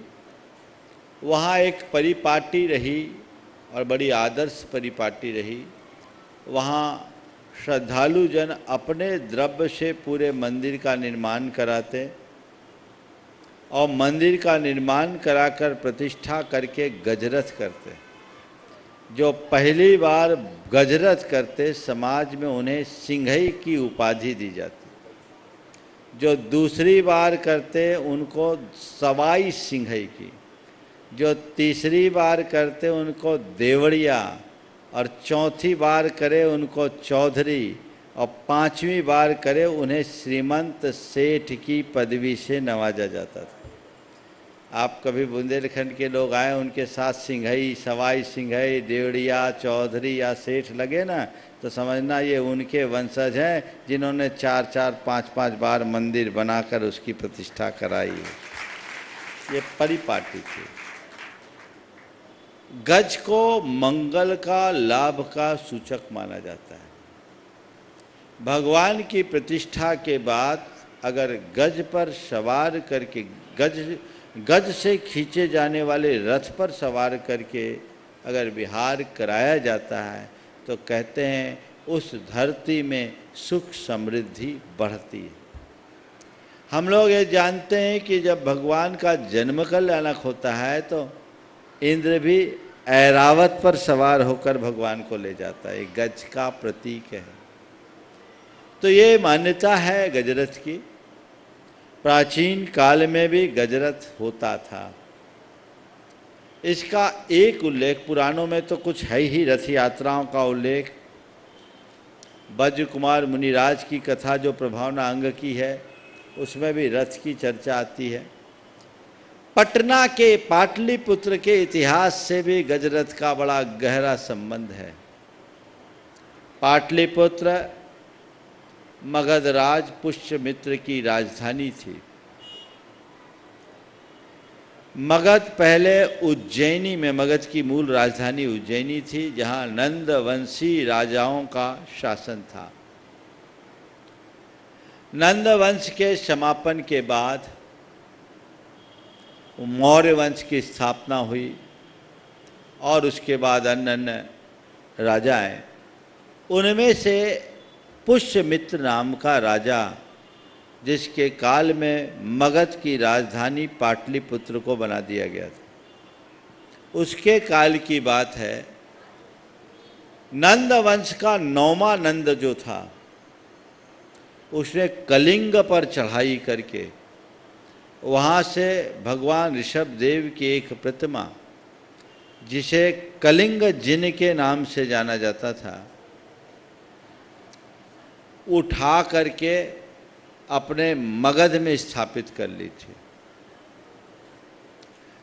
वहाँ एक परिपाटी रही और बड़ी आदर्श परिपाटी रही। वहाँ श्रद्धालु जन अपने द्रव्य से पूरे मंदिर का निर्माण कराते और मंदिर का निर्माण कराकर प्रतिष्ठा करके गजरथ करते। जो पहली बार गजरथ करते, समाज में उन्हें सिंघई की उपाधि दी जाती। जो दूसरी बार करते उनको सवाई सिंघई की, जो तीसरी बार करते उनको देवड़िया, और चौथी बार करे उनको चौधरी, और पांचवी बार करे उन्हें श्रीमंत सेठ की पदवी से नवाजा जाता था। आप कभी बुंदेलखंड के लोग आए, उनके साथ सिंघई, सवाई सिंघई, देवड़िया, चौधरी या सेठ लगे ना, तो समझना ये उनके वंशज हैं जिन्होंने 4-4, 5-5 बार मंदिर बनाकर उसकी प्रतिष्ठा कराई। ये परिपाटी थी। गज को मंगल का, लाभ का सूचक माना जाता है। भगवान की प्रतिष्ठा के बाद अगर गज पर सवार करके, गज से खींचे जाने वाले रथ पर सवार करके अगर विहार कराया जाता है, तो कहते हैं उस धरती में सुख समृद्धि बढ़ती है। हम लोग ये जानते हैं कि जब भगवान का जन्म कल्याणक होता है तो इंद्र भी ऐरावत पर सवार होकर भगवान को ले जाता है। गज का प्रतीक है। तो ये मान्यता है गजरथ की। प्राचीन काल में भी गजरथ होता था। इसका एक उल्लेख पुराणों में तो कुछ है ही, रथ यात्राओं का उल्लेख। ब्रज कुमार मुनिराज की कथा जो प्रभावना अंग की है, उसमें भी रथ की चर्चा आती है। पटना के पाटलिपुत्र के इतिहास से भी गजरथ का बड़ा गहरा संबंध है। पाटलिपुत्र मगधराज पुष्यमित्र की राजधानी थी। मगध पहले उज्जैनी में, मगध की मूल राजधानी उज्जैनी थी, जहां नंदवंशी राजाओं का शासन था। नंदवंश के समापन के बाद मौर्य वंश की स्थापना हुई और उसके बाद अन्य अन्य राजा आए। उनमें से पुष्यमित्र नाम का राजा, जिसके काल में मगध की राजधानी पाटलिपुत्र को बना दिया गया था, उसके काल की बात है। नंद वंश का 9वां नंद जो था, उसने कलिंग पर चढ़ाई करके वहाँ से भगवान ऋषभ देव की एक प्रतिमा, जिसे कलिंग जिन के नाम से जाना जाता था, उठा करके अपने मगध में स्थापित कर ली थी।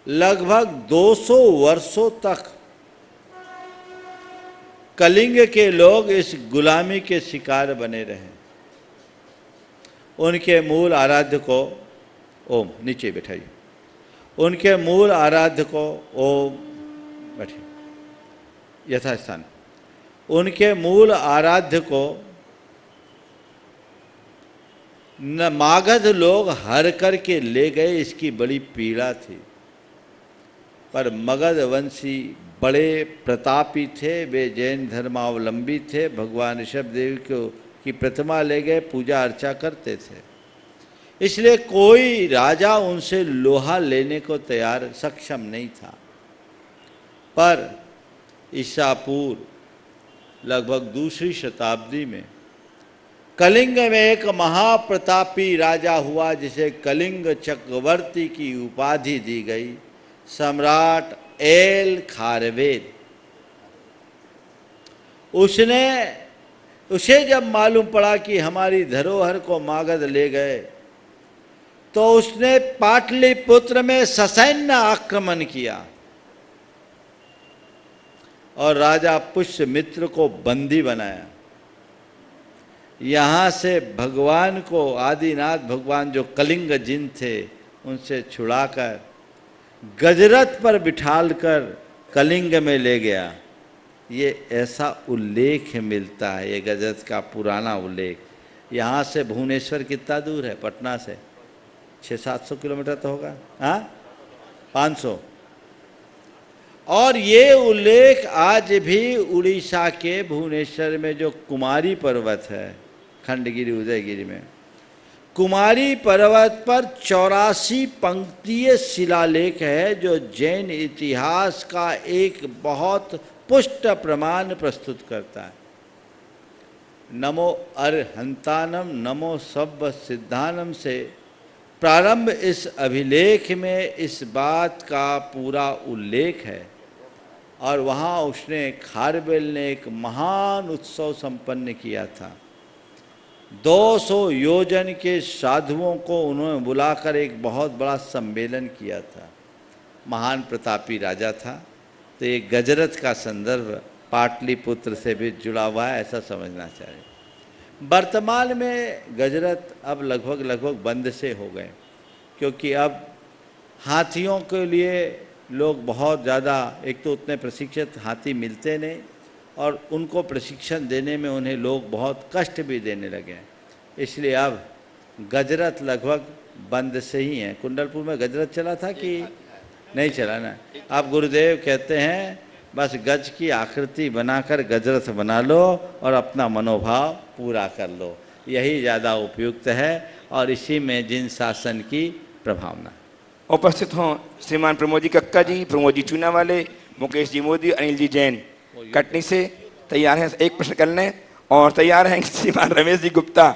लगभग 200 वर्षों तक कलिंग के लोग इस गुलामी के शिकार बने रहे। उनके मूल आराध्य को, ओम नीचे बैठाइए, उनके मूल आराध्य को, ओम बैठिए यथास्थान, उनके मूल आराध्य को मागध लोग हर करके ले गए। इसकी बड़ी पीड़ा थी। पर मगध वंशी बड़े प्रतापी थे, वे जैन धर्मावलंबी थे। भगवान ऋषभ देव की प्रतिमा ले गए, पूजा अर्चा करते थे। इसलिए कोई राजा उनसे लोहा लेने को तैयार सक्षम नहीं था। पर ईसा पूर्व लगभग 2री शताब्दी में कलिंग में एक महाप्रतापी राजा हुआ, जिसे कलिंग चक्रवर्ती की उपाधि दी गई। सम्राट एल खारवेल उसे जब मालूम पड़ा कि हमारी धरोहर को मागध ले गए, तो उसने पाटलिपुत्र में ससैन्य आक्रमण किया और राजा पुष्यमित्र को बंदी बनाया। यहाँ से भगवान को, आदिनाथ भगवान जो कलिंग जिन थे, उनसे छुड़ाकर गजरथ पर बिठालकर कलिंग में ले गया। ये ऐसा उल्लेख मिलता है, ये गजरथ का पुराना उल्लेख। यहाँ से भुवनेश्वर कितना दूर है? पटना से 600-700 किलोमीटर तो होगा, हाँ 500। और ये उल्लेख आज भी उड़ीसा के भुवनेश्वर में जो कुमारी पर्वत है, खंडगिरी उदयगिरी में, कुमारी पर्वत पर 84 पंक्तिय शिलालेख है, जो जैन इतिहास का एक बहुत पुष्ट प्रमाण प्रस्तुत करता है। नमो अरहंतानम नमो सब्ब सिद्धानम से प्रारंभ इस अभिलेख में इस बात का पूरा उल्लेख है। और वहाँ उसने, खारवेल ने एक महान उत्सव संपन्न किया था। 200 योजन के साधुओं को उन्होंने बुलाकर एक बहुत बड़ा सम्मेलन किया था। महान प्रतापी राजा था। तो ये गजरथ का संदर्भ पाटलिपुत्र से भी जुड़ा हुआ है, ऐसा समझना चाहिए। वर्तमान में गजरथ अब लगभग बंद से हो गए, क्योंकि अब हाथियों के लिए लोग बहुत ज़्यादा, एक तो उतने प्रशिक्षित हाथी मिलते नहीं, और उनको प्रशिक्षण देने में उन्हें लोग बहुत कष्ट भी देने लगे हैं। इसलिए अब गजरथ लगभग बंद से ही हैं। कुंडलपुर में गजरथ चला था कि नहीं चला ना? आप गुरुदेव कहते हैं बस गज की आकृति बनाकर गजरथ बना लो और अपना मनोभाव पूरा कर लो, यही ज़्यादा उपयुक्त है। और इसी में जिन शासन की प्रभावना। उपस्थित हों श्रीमान प्रमोद जी कक्का जी, प्रमोद जी चूना वाले, मुकेश जी मोदी, अनिल जी जैन कटनी से तैयार हैं एक प्रश्न करने। और तैयार हैं श्रीमान रमेश जी गुप्ता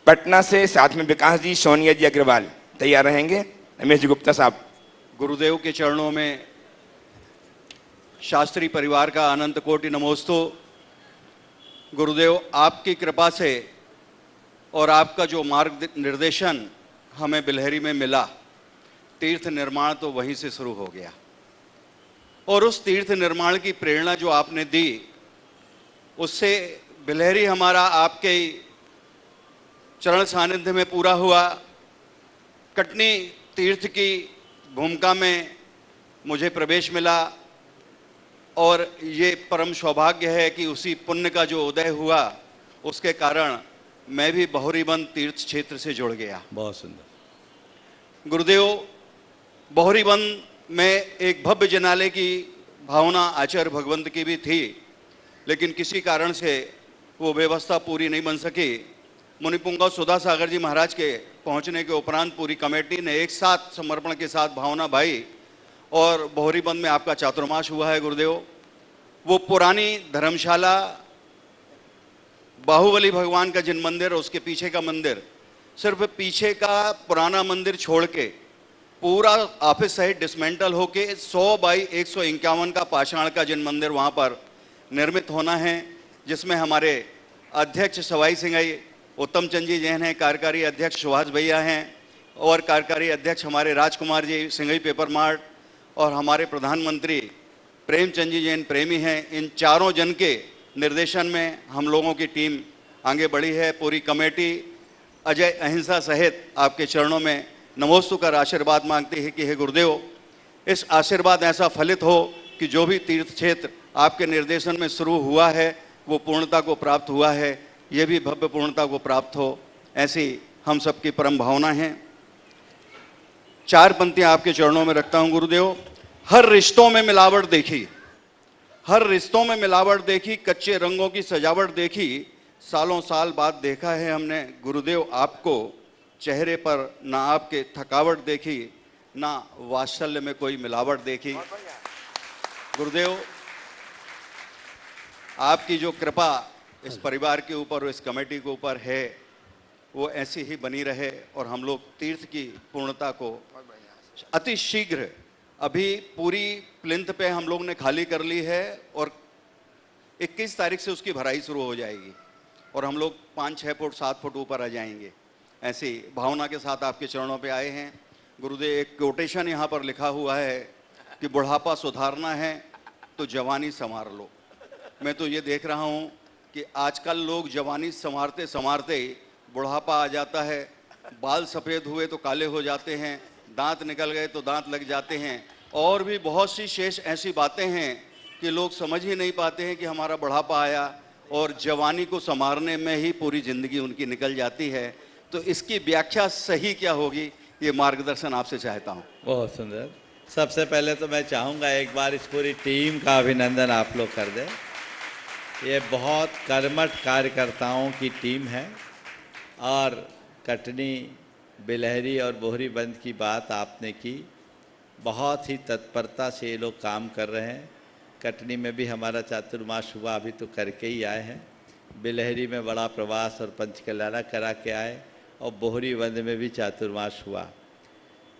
पटना से, साथ में विकास जी, सोनिया जी अग्रवाल तैयार रहेंगे। रमेश जी गुप्ता साहब। गुरुदेव के चरणों में शास्त्री परिवार का अनंत कोटि नमोस्तु। गुरुदेव, आपकी कृपा से और आपका जो मार्ग निर्देशन हमें बिलहरी में मिला, तीर्थ निर्माण तो वहीं से शुरू हो गया। और उस तीर्थ निर्माण की प्रेरणा जो आपने दी, उससे बिलहरी हमारा आपके चरण सानिध्य में पूरा हुआ। कटनी तीर्थ की भूमिका में मुझे प्रवेश मिला, और ये परम सौभाग्य है कि उसी पुण्य का जो उदय हुआ, उसके कारण मैं भी बहुरीबंद तीर्थ क्षेत्र से जुड़ गया। बहुत सुंदर। गुरुदेव, बहुरीबंद में एक भव्य जनालय की भावना आचार्य भगवंत की भी थी, लेकिन किसी कारण से वो व्यवस्था पूरी नहीं बन सकी। मुनिपुंगव सुधा सागर जी महाराज के पहुंचने के उपरांत पूरी कमेटी ने एक साथ समर्पण के साथ भावना भाई, और बहुरीबंद में आपका चातुर्मास हुआ है गुरुदेव। वो पुरानी धर्मशाला, बाहुबली भगवान का जिन मंदिर, उसके पीछे का मंदिर, सिर्फ पीछे का पुराना मंदिर छोड़ के पूरा ऑफिस सहित डिसमेंटल होके 100 बाई 151 का पाषाण का जिन मंदिर वहाँ पर निर्मित होना है, जिसमें हमारे अध्यक्ष सवाई सिंगाई उत्तम चंद जी जैन हैं, कार्यकारी अध्यक्ष सुभाष भैया हैं, और कार्यकारी अध्यक्ष हमारे राजकुमार जी सिंघई पेपर मार्ट, और हमारे प्रधानमंत्री प्रेमचंद जी जैन प्रेमी हैं। इन चारों जन के निर्देशन में हम लोगों की टीम आगे बढ़ी है। पूरी कमेटी अजय अहिंसा सहित आपके चरणों में नमोस्तु कर आशीर्वाद मांगती है कि हे गुरुदेव, इस आशीर्वाद ऐसा फलित हो कि जो भी तीर्थ क्षेत्र आपके निर्देशन में शुरू हुआ है वो पूर्णता को प्राप्त हुआ है, ये भी भव्य पूर्णता को प्राप्त हो, ऐसी हम सबकी परम भावना है। 4 पंक्तियां आपके चरणों में रखता हूं गुरुदेव। हर रिश्तों में मिलावट देखी, हर रिश्तों में मिलावट देखी, कच्चे रंगों की सजावट देखी, सालों साल बाद देखा है हमने गुरुदेव आपको, चेहरे पर ना आपके थकावट देखी, ना वात्सल्य में कोई मिलावट देखी। गुरुदेव, आपकी जो कृपा इस परिवार के ऊपर और इस कमेटी के ऊपर है, वो ऐसी ही बनी रहे, और हम लोग तीर्थ की पूर्णता को अति शीघ्र, अभी पूरी प्लिंथ पे हम लोग ने खाली कर ली है, और 21 तारीख से उसकी भराई शुरू हो जाएगी और हम लोग 5-6 फुट 7 फुट ऊपर आ जाएंगे। ऐसी भावना के साथ आपके चरणों पे आए हैं। गुरुदेव, एक कोटेशन यहाँ पर लिखा हुआ है कि बुढ़ापा सुधारना है तो जवानी संवार लो। मैं तो ये देख रहा हूँ कि आजकल लोग जवानी संवारते संवारते बुढ़ापा आ जाता है, बाल सफ़ेद हुए तो काले हो जाते हैं, दांत निकल गए तो दांत लग जाते हैं, और भी बहुत सी शेष ऐसी बातें हैं कि लोग समझ ही नहीं पाते हैं कि हमारा बुढ़ापा आया और जवानी को संवारने में ही पूरी ज़िंदगी उनकी निकल जाती है। तो इसकी व्याख्या सही क्या होगी, ये मार्गदर्शन आपसे चाहता हूँ। बहुत सुंदर। सबसे पहले तो मैं चाहूँगा एक बार इस पूरी टीम का अभिनंदन आप लोग कर दें। ये बहुत कर्मठ कार्यकर्ताओं की टीम है और कटनी, बिलहरी और बोहरी बंद की बात आपने की, बहुत ही तत्परता से ये लोग काम कर रहे हैं। कटनी में भी हमारा चातुर्मास हुआ, अभी तो करके ही आए हैं। बिलहरी में बड़ा प्रवास और पंचकल्याणा करा के आए और बोहरी बंद में भी चातुर्मास हुआ।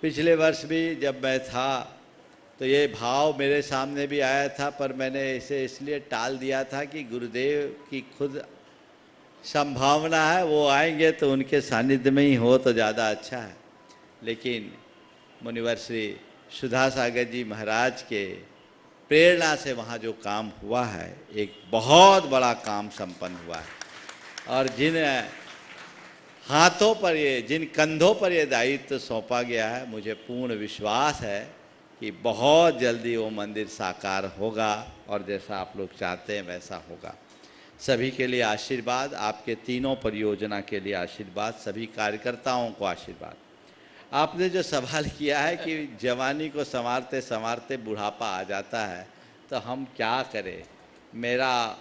पिछले वर्ष भी जब मैं था तो ये भाव मेरे सामने भी आया था, पर मैंने इसे इसलिए टाल दिया था कि गुरुदेव की खुद संभावना है, वो आएंगे तो उनके सानिध्य में ही हो तो ज़्यादा अच्छा है। लेकिन मुनिवर श्री सुधा सागर जी महाराज के प्रेरणा से वहाँ जो काम हुआ है, एक बहुत बड़ा काम संपन्न हुआ है। और जिन हाथों पर ये, जिन कंधों पर ये दायित्व सौंपा गया है, मुझे पूर्ण विश्वास है कि बहुत जल्दी वो मंदिर साकार होगा और जैसा आप लोग चाहते हैं वैसा होगा। सभी के लिए आशीर्वाद, आपके तीनों परियोजना के लिए आशीर्वाद, सभी कार्यकर्ताओं को आशीर्वाद। आपने जो सवाल किया है कि जवानी को संवारते संवारते बुढ़ापा आ जाता है तो हम क्या करें, मेरा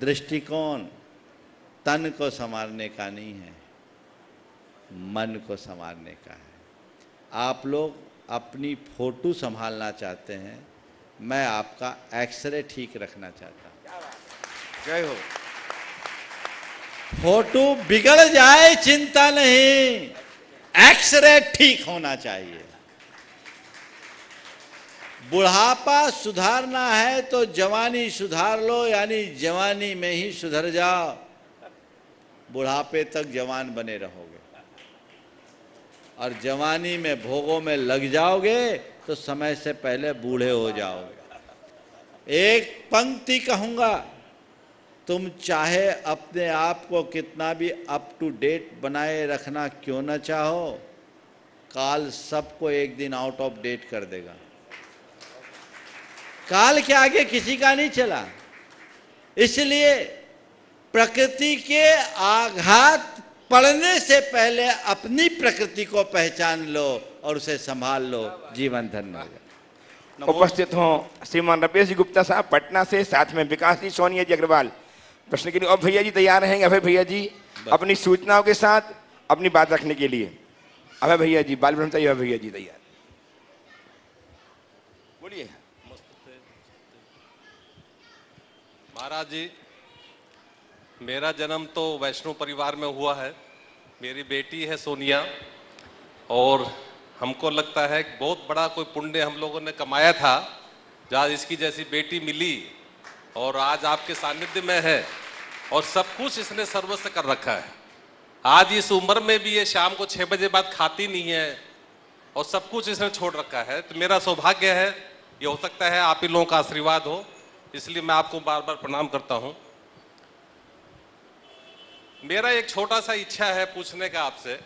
दृष्टिकोण तन को संवारने का नहीं है, मन को संवारने का है। आप लोग अपनी फोटो संभालना चाहते हैं, मैं आपका एक्सरे ठीक रखना चाहता हूँ। जय हो। फोटो बिगड़ जाए चिंता नहीं, एक्सरे ठीक होना चाहिए। बुढ़ापा सुधारना है तो जवानी सुधार लो, यानी जवानी में ही सुधर जाओ, बुढ़ापे तक जवान बने रहोगे। और जवानी में भोगों में लग जाओगे तो समय से पहले बूढ़े हो जाओगे। एक पंक्ति कहूँगा, तुम चाहे अपने आप को कितना भी अप टू डेट बनाए रखना क्यों न चाहो, काल सबको एक दिन आउट ऑफ डेट कर देगा। काल के आगे किसी का नहीं चला, इसलिए प्रकृति के आघात पड़ने से पहले अपनी प्रकृति को पहचान लो और उसे संभाल लो, जीवन धन्य होगा। उपस्थित हों श्रीमान रमेश जी गुप्ता साहब पटना से, साथ में विकास जी, सोनिया जी अग्रवाल प्रश्न के लिए। और भैया जी तैयार रहेंगे, अभय भैया जी अपनी सूचनाओं के साथ अपनी बात रखने के लिए। अभय भैया जी, बाल ब्रह्मचारी अभय भैया जी तैयार, बोलिए। महाराज जी, मेरा जन्म तो वैष्णव परिवार में हुआ है, मेरी बेटी है सोनिया, और हमको लगता है कि बहुत बड़ा कोई पुण्य हम लोगों ने कमाया था जहाँ इसकी जैसी बेटी मिली और आज आपके सानिध्य में है और सब कुछ इसने सर्वस्व कर रखा है। आज इस उम्र में भी ये शाम को 6 बजे बाद खाती नहीं है और सब कुछ इसने छोड़ रखा है। तो मेरा सौभाग्य है, ये हो सकता है आप ही लोगों का आशीर्वाद हो, इसलिए मैं आपको बार बार प्रणाम करता हूँ। मेरा एक छोटा सा इच्छा है पूछने का आपसे।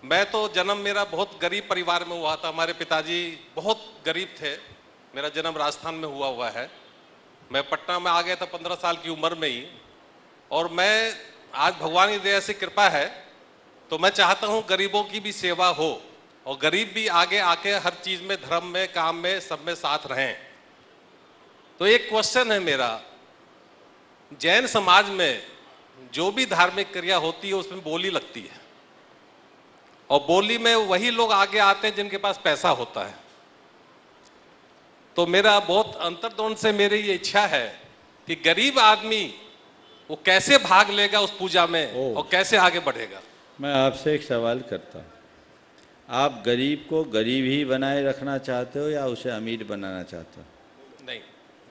मैं तो जन्म मेरा बहुत गरीब परिवार में हुआ था, हमारे पिताजी बहुत गरीब थे, मेरा जन्म राजस्थान में हुआ है। मैं पटना में आ गया था 15 साल की उम्र में ही, और मैं आज भगवान की दया से कृपा है तो मैं चाहता हूँ गरीबों की भी सेवा हो और गरीब भी आगे आके हर चीज़ में, धर्म में, काम में, सब में साथ रहें। तो एक क्वेश्चन है मेरा, जैन समाज में जो भी धार्मिक क्रिया होती है उसमें बोली लगती है और बोली में वही लोग आगे आते हैं जिनके पास पैसा होता है। तो मेरा बहुत अंतर्दोन से मेरी ये इच्छा है कि गरीब आदमी वो कैसे भाग लेगा उस पूजा में और कैसे आगे बढ़ेगा। मैं आपसे एक सवाल करता हूँ, आप गरीब को गरीब ही बनाए रखना चाहते हो या उसे अमीर बनाना चाहते हो? नहीं,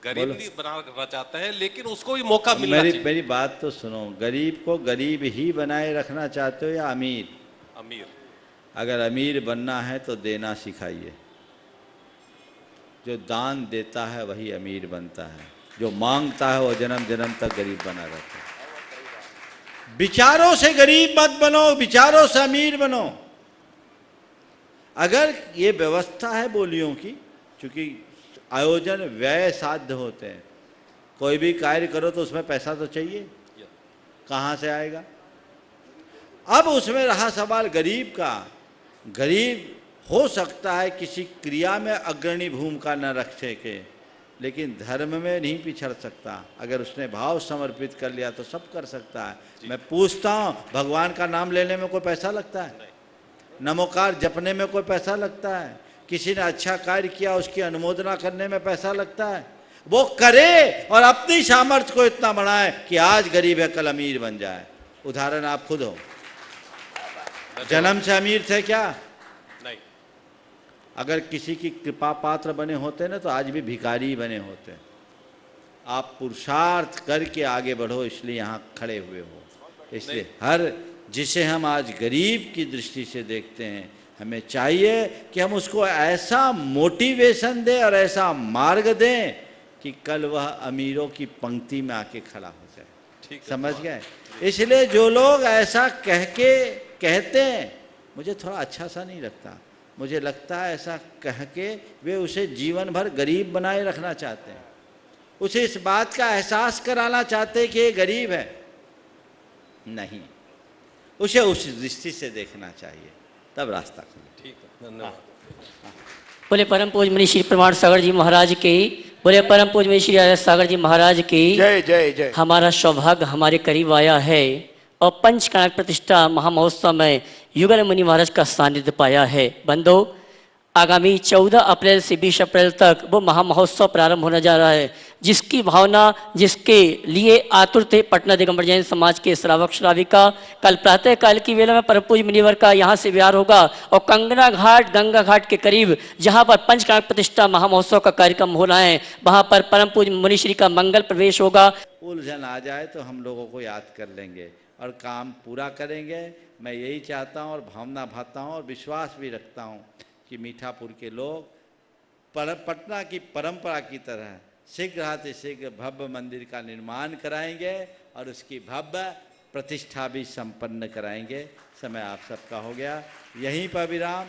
गरीब नहीं बनाना चाहते हैं, लेकिन उसको भी मौका मिलना चाहिए। मेरी बात तो सुनो, गरीब को गरीब ही बनाए रखना चाहते हो या अमीर? अमीर। अगर अमीर बनना है तो देना सिखाइए। जो दान देता है वही अमीर बनता है, जो मांगता है वो जन्म जन्म तक गरीब बना रहता है। विचारों से गरीब मत बनो, विचारों से अमीर बनो। अगर ये व्यवस्था है बोलियों की, चूंकि आयोजन व्यय साध्य होते हैं, कोई भी कार्य करो तो उसमें पैसा तो चाहिए, कहाँ से आएगा? अब उसमें रहा सवाल गरीब का। गरीब हो सकता है किसी क्रिया में अग्रणी भूमिका न रख सके, लेकिन धर्म में नहीं पिछड़ सकता। अगर उसने भाव समर्पित कर लिया तो सब कर सकता है। मैं पूछता हूँ, भगवान का नाम लेने में कोई पैसा लगता है? नमोकार जपने में कोई पैसा लगता है? किसी ने अच्छा कार्य किया उसकी अनुमोदना करने में पैसा लगता है? वो करे और अपनी सामर्थ्य को इतना बढ़ाए कि आज गरीब है कल अमीर बन जाए। उदाहरण आप खुद हो, जन्म से अमीर थे क्या? नहीं। अगर किसी की कृपा पात्र बने होते ना तो आज भी भिखारी बने होते। आप पुरुषार्थ करके आगे बढ़ो, इसलिए यहाँ खड़े हुए हो। इसलिए हर जिसे हम आज गरीब की दृष्टि से देखते हैं, हमें चाहिए कि हम उसको ऐसा मोटिवेशन दें और ऐसा मार्ग दें कि कल वह अमीरों की पंक्ति में आके खड़ा हो जाए। समझ गए? इसलिए जो लोग ऐसा कहते हैं, मुझे थोड़ा अच्छा सा नहीं लगता। मुझे लगता है ऐसा कह के वे उसे जीवन भर गरीब बनाए रखना चाहते हैं, उसे इस बात का एहसास कराना चाहते हैं कि ये गरीब है। नहीं, उसे उस दृष्टि से देखना चाहिए, तब रास्ता खुले। ठीक है, धन्यवाद। बोले परम पूज्य मनीष श्री प्रमाण सागर जी महाराज की, बोले परम पूज्य मनीष श्री राजा सागर जी महाराज की जय जय जय। हमारा सौभाग्य हमारे करीब आया है और पंचकनक प्रतिष्ठा महामहोत्सव में युगल मुनि महाराज का सानिध्य पाया है। बंधो, आगामी 14 अप्रैल से 20 अप्रैल तक वो महामहोत्सव प्रारंभ होने जा रहा है, जिसकी भावना, जिसके लिए आतुर थे पटना दिगंबर जैन समाज के श्रावक श्राविका। कल प्रातः काल की वेला में परम पूज्य मुनिवर का यहाँ से विहार होगा और कंगना घाट, गंगा घाट के करीब जहाँ पर पंचकनक प्रतिष्ठा महामहोत्सव का कार्यक्रम होना है, वहाँ पर परम पूज्य मुनिश्री का मंगल प्रवेश होगा। उलझन आ जाए तो हम लोगों को याद कर लेंगे और काम पूरा करेंगे। मैं यही चाहता हूँ और भावना भाता हूँ और विश्वास भी रखता हूँ कि मीठापुर के लोग पटना की परंपरा की तरह शीघ्र भव्य मंदिर का निर्माण कराएंगे और उसकी भव्य प्रतिष्ठा भी संपन्न कराएंगे। समय आप सबका हो गया, यहीं पर विराम।